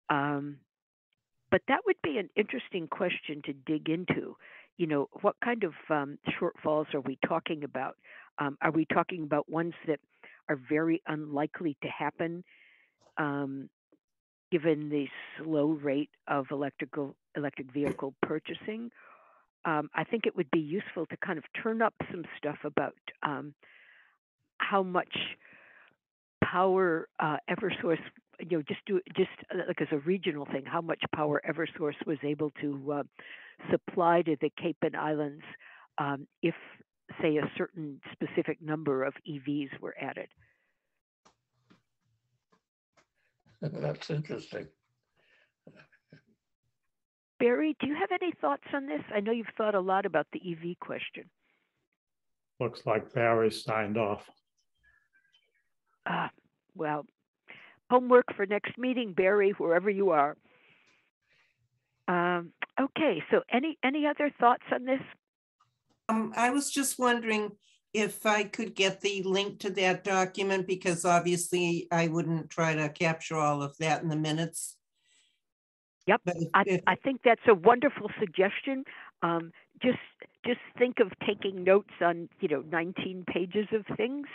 But that would be an interesting question to dig into. What kind of shortfalls are we talking about? Are we talking about ones that are very unlikely to happen, given the slow rate of electric vehicle purchasing? I think it would be useful to kind of turn up some stuff about how much power Eversource, just like as a regional thing, how much power Eversource was able to supply to the Cape and Islands if, say, a certain specific number of EVs were added. That's interesting. Barry, do you have any thoughts on this? I know you've thought a lot about the EV question. Looks like Barry signed off. Well, homework for next meeting, Barry, wherever you are. Okay, so any other thoughts on this? I was just wondering if I could get the link to that document, because obviously I wouldn't try to capture all of that in the minutes. Yep, I think that's a wonderful suggestion. Just think of taking notes on 19 pages of things.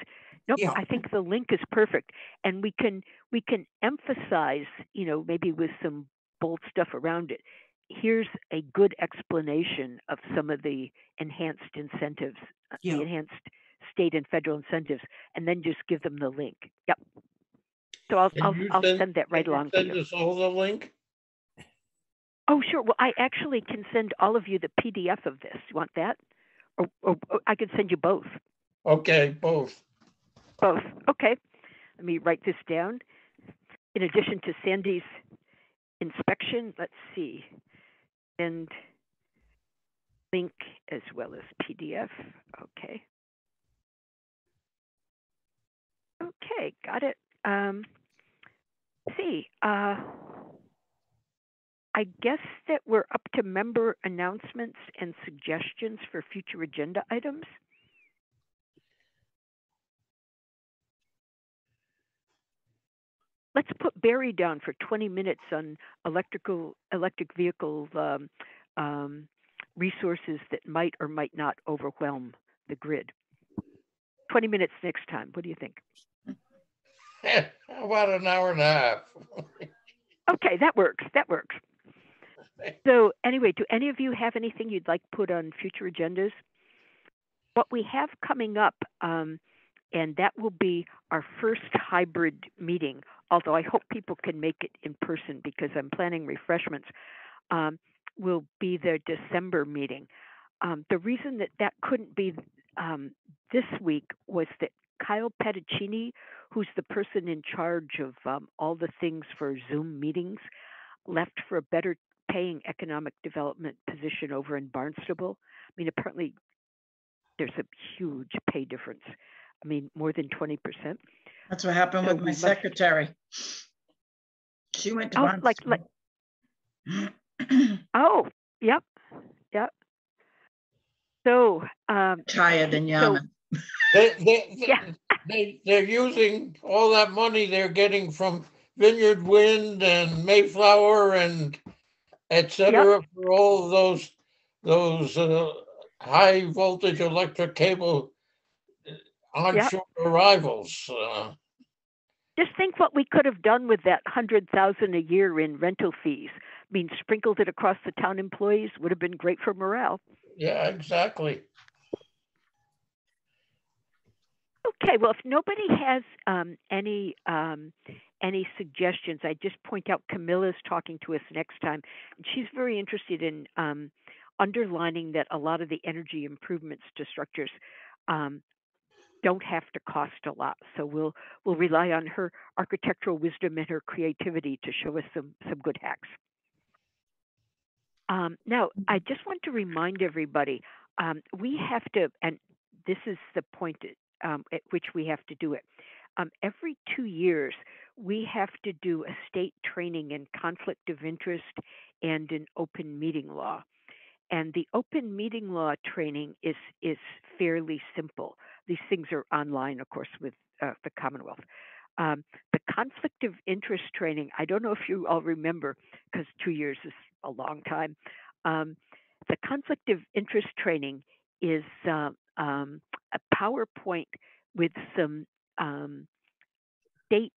Nope, Yeah. I think the link is perfect, and we can emphasize, maybe with some bold stuff around it. Here's a good explanation of some of the enhanced incentives, the enhanced state and federal incentives, and then just give them the link. Yep. So I'll send that right along to you. Send us all the link. Oh, sure. Well, I actually can send all of you the PDF of this. You want that? Or I could send you both. Okay, both. Both. Okay. Let me write this down. In addition to Sandy's inspection, let's see, and link as well as PDF. Okay. Okay, got it. Let's see. I guess that we're up to member announcements and suggestions for future agenda items. Let's put Barry down for 20 minutes on electric vehicle resources that might or might not overwhelm the grid. 20 minutes next time. What do you think? About an hour and a half. Okay, that works. That works. So anyway, do any of you have anything you'd like put on future agendas? What we have coming up, and that will be our first hybrid meeting, although I hope people can make it in person because I'm planning refreshments, will be the December meeting. The reason that couldn't be this week was that Kyle Petticini, who's the person in charge of all the things for Zoom meetings, left for a better paying economic development position over in Barnstable. I mean, apparently there's a huge pay difference. I mean, more than 20%. That's what happened with my secretary. She went to Barnstable. Oh, yep. So higher than Yarmouth. They're using all that money they're getting from Vineyard Wind and Mayflower and etc. for all of those high voltage electric cable onshore arrivals. Just think what we could have done with that $100,000 a year in rental fees. I mean, sprinkled it across the town employees would have been great for morale. Yeah, exactly. Okay, well, if nobody has any suggestions, I just point out Camilla's talking to us next time. And she's very interested in underlining that a lot of the energy improvements to structures don't have to cost a lot. So we'll rely on her architectural wisdom and her creativity to show us some good hacks. Now, I just want to remind everybody, we have to, and this is the point at which we have to do it. Every 2 years, we have to do a state training in conflict of interest and in open meeting law. And the open meeting law training is fairly simple. These things are online, of course, with the Commonwealth. The conflict of interest training, I don't know if you all remember, because 2 years is a long time. The conflict of interest training is a PowerPoint with some state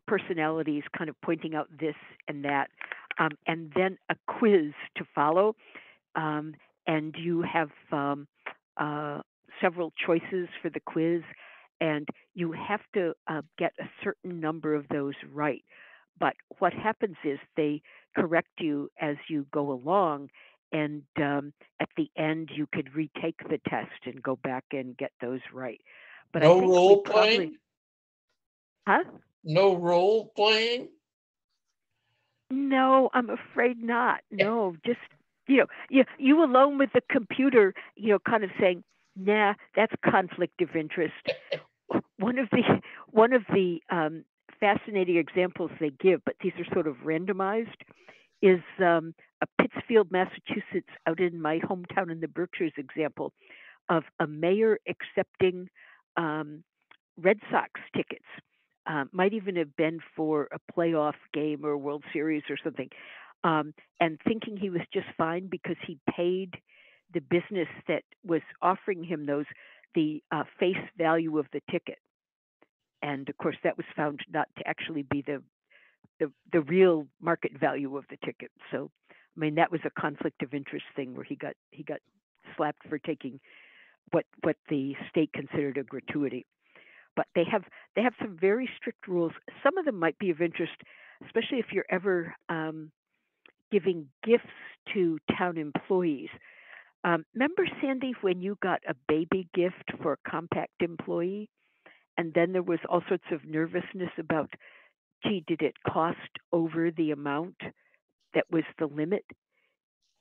personalities kind of pointing out this and that, and then a quiz to follow. And you have several choices for the quiz, and you have to get a certain number of those right. But what happens is they correct you as you go along, and at the end you could retake the test and go back and get those right. But no I think role playing? Huh? No role playing? No, I'm afraid not. No, just you alone with the computer, kind of saying, nah, that's conflict of interest. One of the fascinating examples they give, but these are sort of randomized, is a Pittsfield, Massachusetts, out in my hometown in the Berkshires example of a mayor accepting Red Sox tickets. Might even have been for a playoff game or a World Series or something, and thinking he was just fine because he paid the business that was offering him the face value of the ticket. And of course, that was found not to actually be the real market value of the ticket. So, I mean, that was a conflict of interest thing where he got slapped for taking what the state considered a gratuity. But they have some very strict rules. Some of them might be of interest, especially if you're ever giving gifts to town employees. Remember, Sandy, when you got a baby gift for a compact employee, and then there was all sorts of nervousness about, gee, did it cost over the amount that was the limit?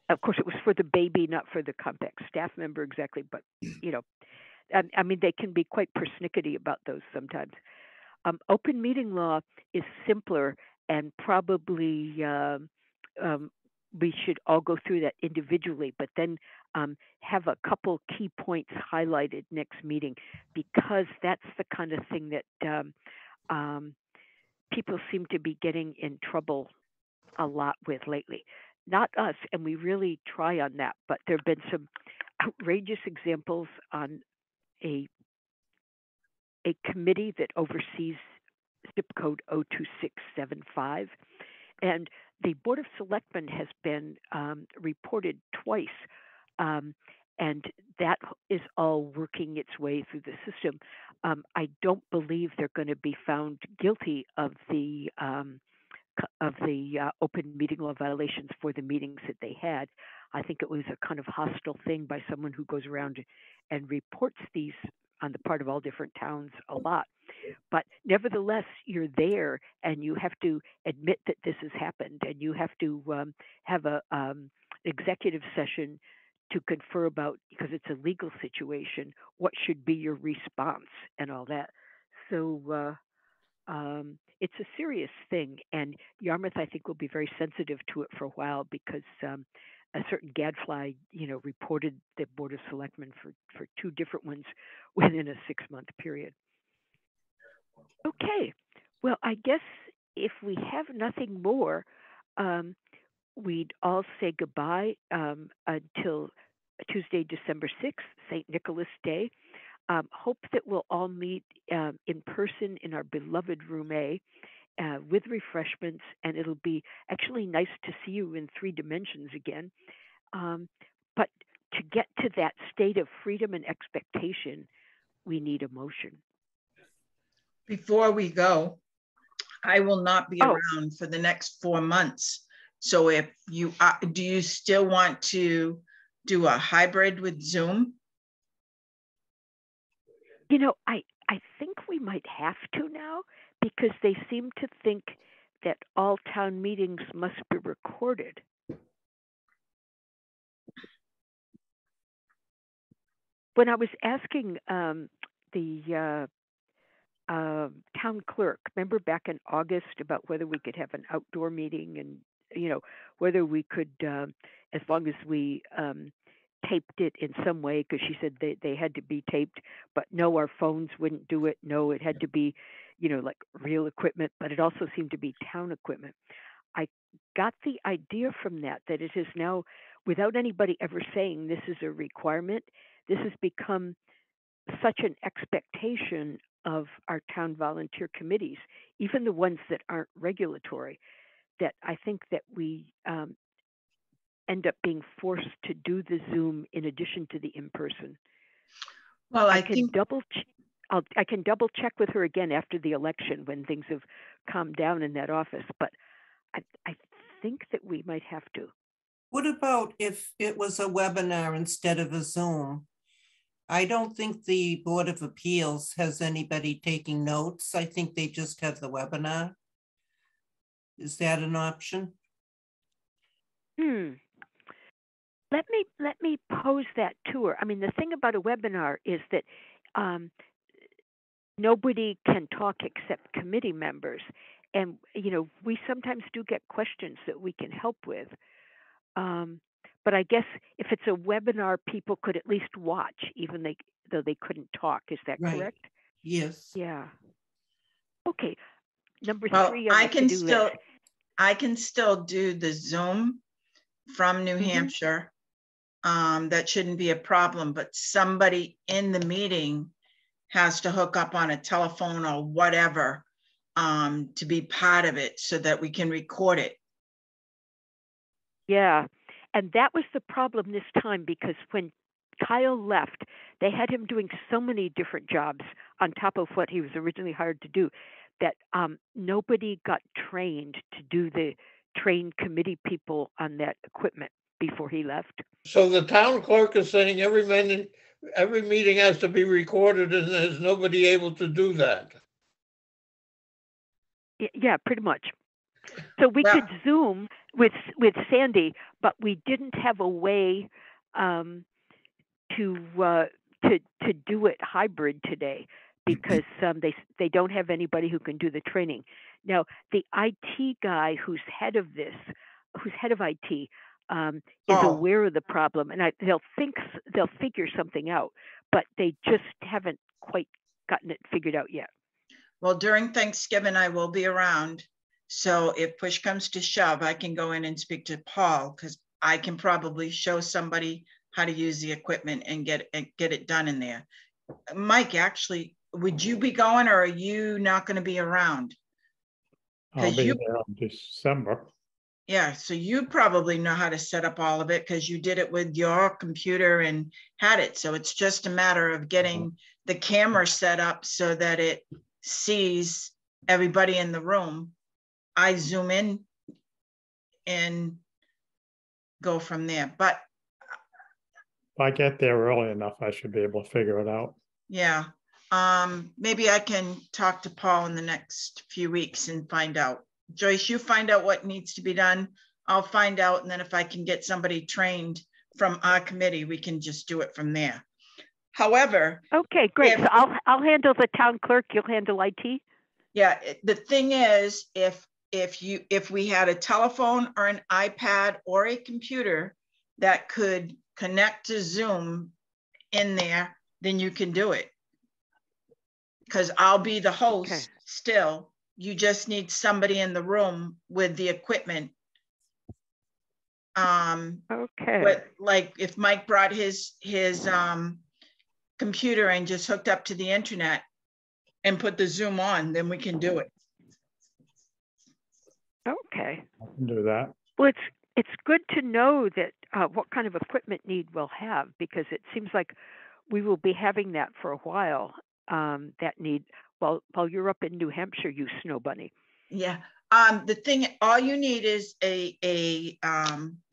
Of course, it was for the baby, not for the compact staff member exactly, but, you know, I mean, they can be quite persnickety about those sometimes. Open meeting law is simpler, and probably we should all go through that individually, but then have a couple key points highlighted next meeting, because that's the kind of thing that people seem to be getting in trouble a lot with lately. Not us, and we really try on that, but there have been some outrageous examples on a committee that oversees zip code 02675, and the Board of Selectmen has been reported twice, and that is all working its way through the system. I don't believe they're going to be found guilty of the open meeting law violations for the meetings that they had. I think it was a kind of hostile thing by someone who goes around and reports these on the part of all different towns a lot. But nevertheless, you're there, and you have to admit that this has happened, and you have to have a executive session to confer about, because it's a legal situation, what should be your response and all that. So it's a serious thing, and Yarmouth, I think, will be very sensitive to it for a while, because a certain gadfly, reported the Board of Selectmen for two different ones within a 6-month period. Okay, well, I guess if we have nothing more, we'd all say goodbye until Tuesday, December 6th, St. Nicholas Day. Hope that we'll all meet in person in our beloved Room A with refreshments, and it'll be actually nice to see you in 3 dimensions again. But to get to that state of freedom and expectation, we need emotion. Before we go, I will not be around for the next 4 months. So if you do you still want to do a hybrid with Zoom? I think we might have to now, because they seem to think that all town meetings must be recorded. When I was asking the town clerk, remember back in August, about whether we could have an outdoor meeting, and whether we could, as long as we taped it in some way, because she said they had to be taped, but no, our phones wouldn't do it. No, it had to be, like real equipment, but it also seemed to be town equipment. I got the idea from that it is now, without anybody ever saying this is a requirement, this has become such an expectation of our town volunteer committees, even the ones that aren't regulatory, that I think that we end up being forced to do the Zoom in addition to the in-person. Well, I can double check with her again after the election when things have calmed down in that office, but I think that we might have to. What about if it was a webinar instead of a Zoom? I don't think the Board of Appeals has anybody taking notes. I think they just have the webinar. Is that an option? Let me pose that to her. I mean, the thing about a webinar is that nobody can talk except committee members. And, we sometimes do get questions that we can help with. But I guess if it's a webinar, people could at least watch, even though they couldn't talk. Is that correct? Yes. Yeah. Okay. Number 3 on the to-do list. I can still do the Zoom from New Hampshire. That shouldn't be a problem, but somebody in the meeting has to hook up on a telephone or whatever to be part of it so that we can record it. Yeah. And that was the problem this time, because when Kyle left, they had him doing so many different jobs on top of what he was originally hired to do that nobody got trained to do the train committee people on that equipment before he left. So the town clerk is saying every meeting has to be recorded, and there's nobody able to do that. Yeah, pretty much. So we could Zoom with Sandy, but we didn't have a way to do it hybrid today, because they don't have anybody who can do the training. Now, the IT guy who's head of IT is aware of the problem, and they'll figure something out, but they just haven't quite gotten it figured out yet. Well, during Thanksgiving, I will be around. So if push comes to shove, I can go in and speak to Paul, because I can probably show somebody how to use the equipment and get it done in there. Mike, actually, would you be going, or are you not going to be around? I'll be there in December. Yeah, so you probably know how to set up all of it because you did it with your computer and had it. So it's just a matter of getting the camera set up so that it sees everybody in the room. I zoom in and go from there. But if I get there early enough, I should be able to figure it out. Yeah. Maybe I can talk to Paul in the next few weeks and find out. Joyce, you find out what needs to be done. I'll find out. And then if I can get somebody trained from our committee, we can just do it from there. However. Okay, great. So I'll handle the town clerk. You'll handle IT. Yeah. The thing is, if we had a telephone or an iPad or a computer that could connect to Zoom in there, then you can do it. Because I'll be the host still. You just need somebody in the room with the equipment. Like if Mike brought his computer and just hooked up to the internet and put the Zoom on, then we can do it. Okay. I can do that. Well, it's good to know that what kind of equipment need we'll have, because it seems like we will be having that for a while. That need while you're up in New Hampshire, you snow bunny. Yeah. The thing, all you need is a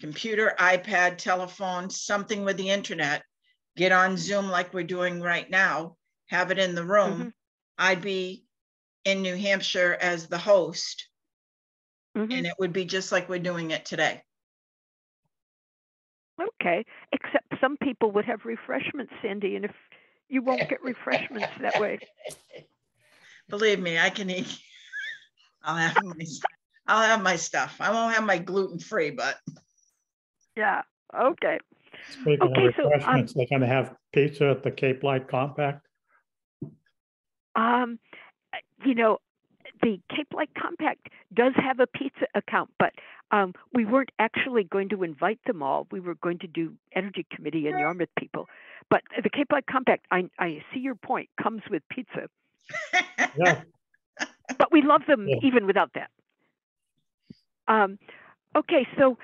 computer, iPad, telephone, something with the internet. Get on Zoom like we're doing right now. Have it in the room. Mm-hmm. I'd be in New Hampshire as the host. Mm-hmm. And it would be just like we're doing it today. Okay, except some people would have refreshments, Sandy, and if you won't get refreshments that way. Believe me, I can eat. I'll have my stuff. I won't have my gluten-free, but. Yeah, okay. Speaking of refreshments, they're going to have pizza at the Cape Light Compact? You know, the Cape Light Compact does have a pizza account, but we weren't actually going to invite them all. We were going to do Energy Committee and Yarmouth people. But the Cape Light Compact, I see your point, comes with pizza. Yeah. But we love them even without that. Okay, so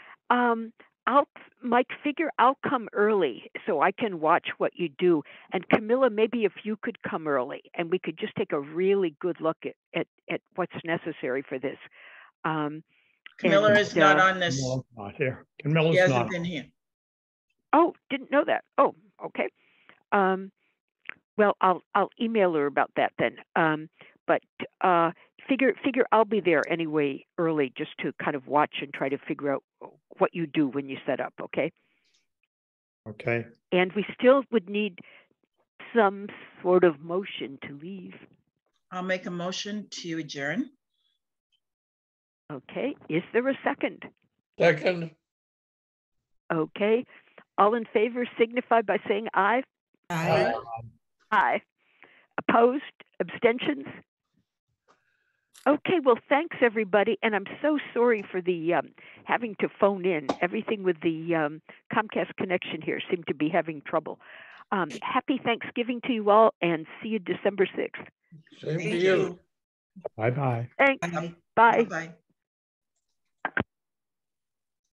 Mike, I'll come early so I can watch what you do. And Camilla, maybe if you could come early and we could just take a really good look at what's necessary for this. Camilla is not on this. Camilla's not here. Camilla's she hasn't not been here. Oh, didn't know that. Oh, okay. Well, I'll email her about that then. But figure I'll be there anyway early just to kind of watch and try to figure out what you do when you set up, okay? Okay. And we still would need some sort of motion to leave. I'll make a motion to adjourn. Okay. Is there a second? Second. Okay. All in favor signify by saying aye. Aye. Aye. Opposed? Abstentions? Okay, well, thanks, everybody. And I'm so sorry for the having to phone in. Everything with the Comcast connection here seemed to be having trouble. Happy Thanksgiving to you all, and see you December 6th. Same to you. Bye-bye. Thanks. Bye. Bye. Bye.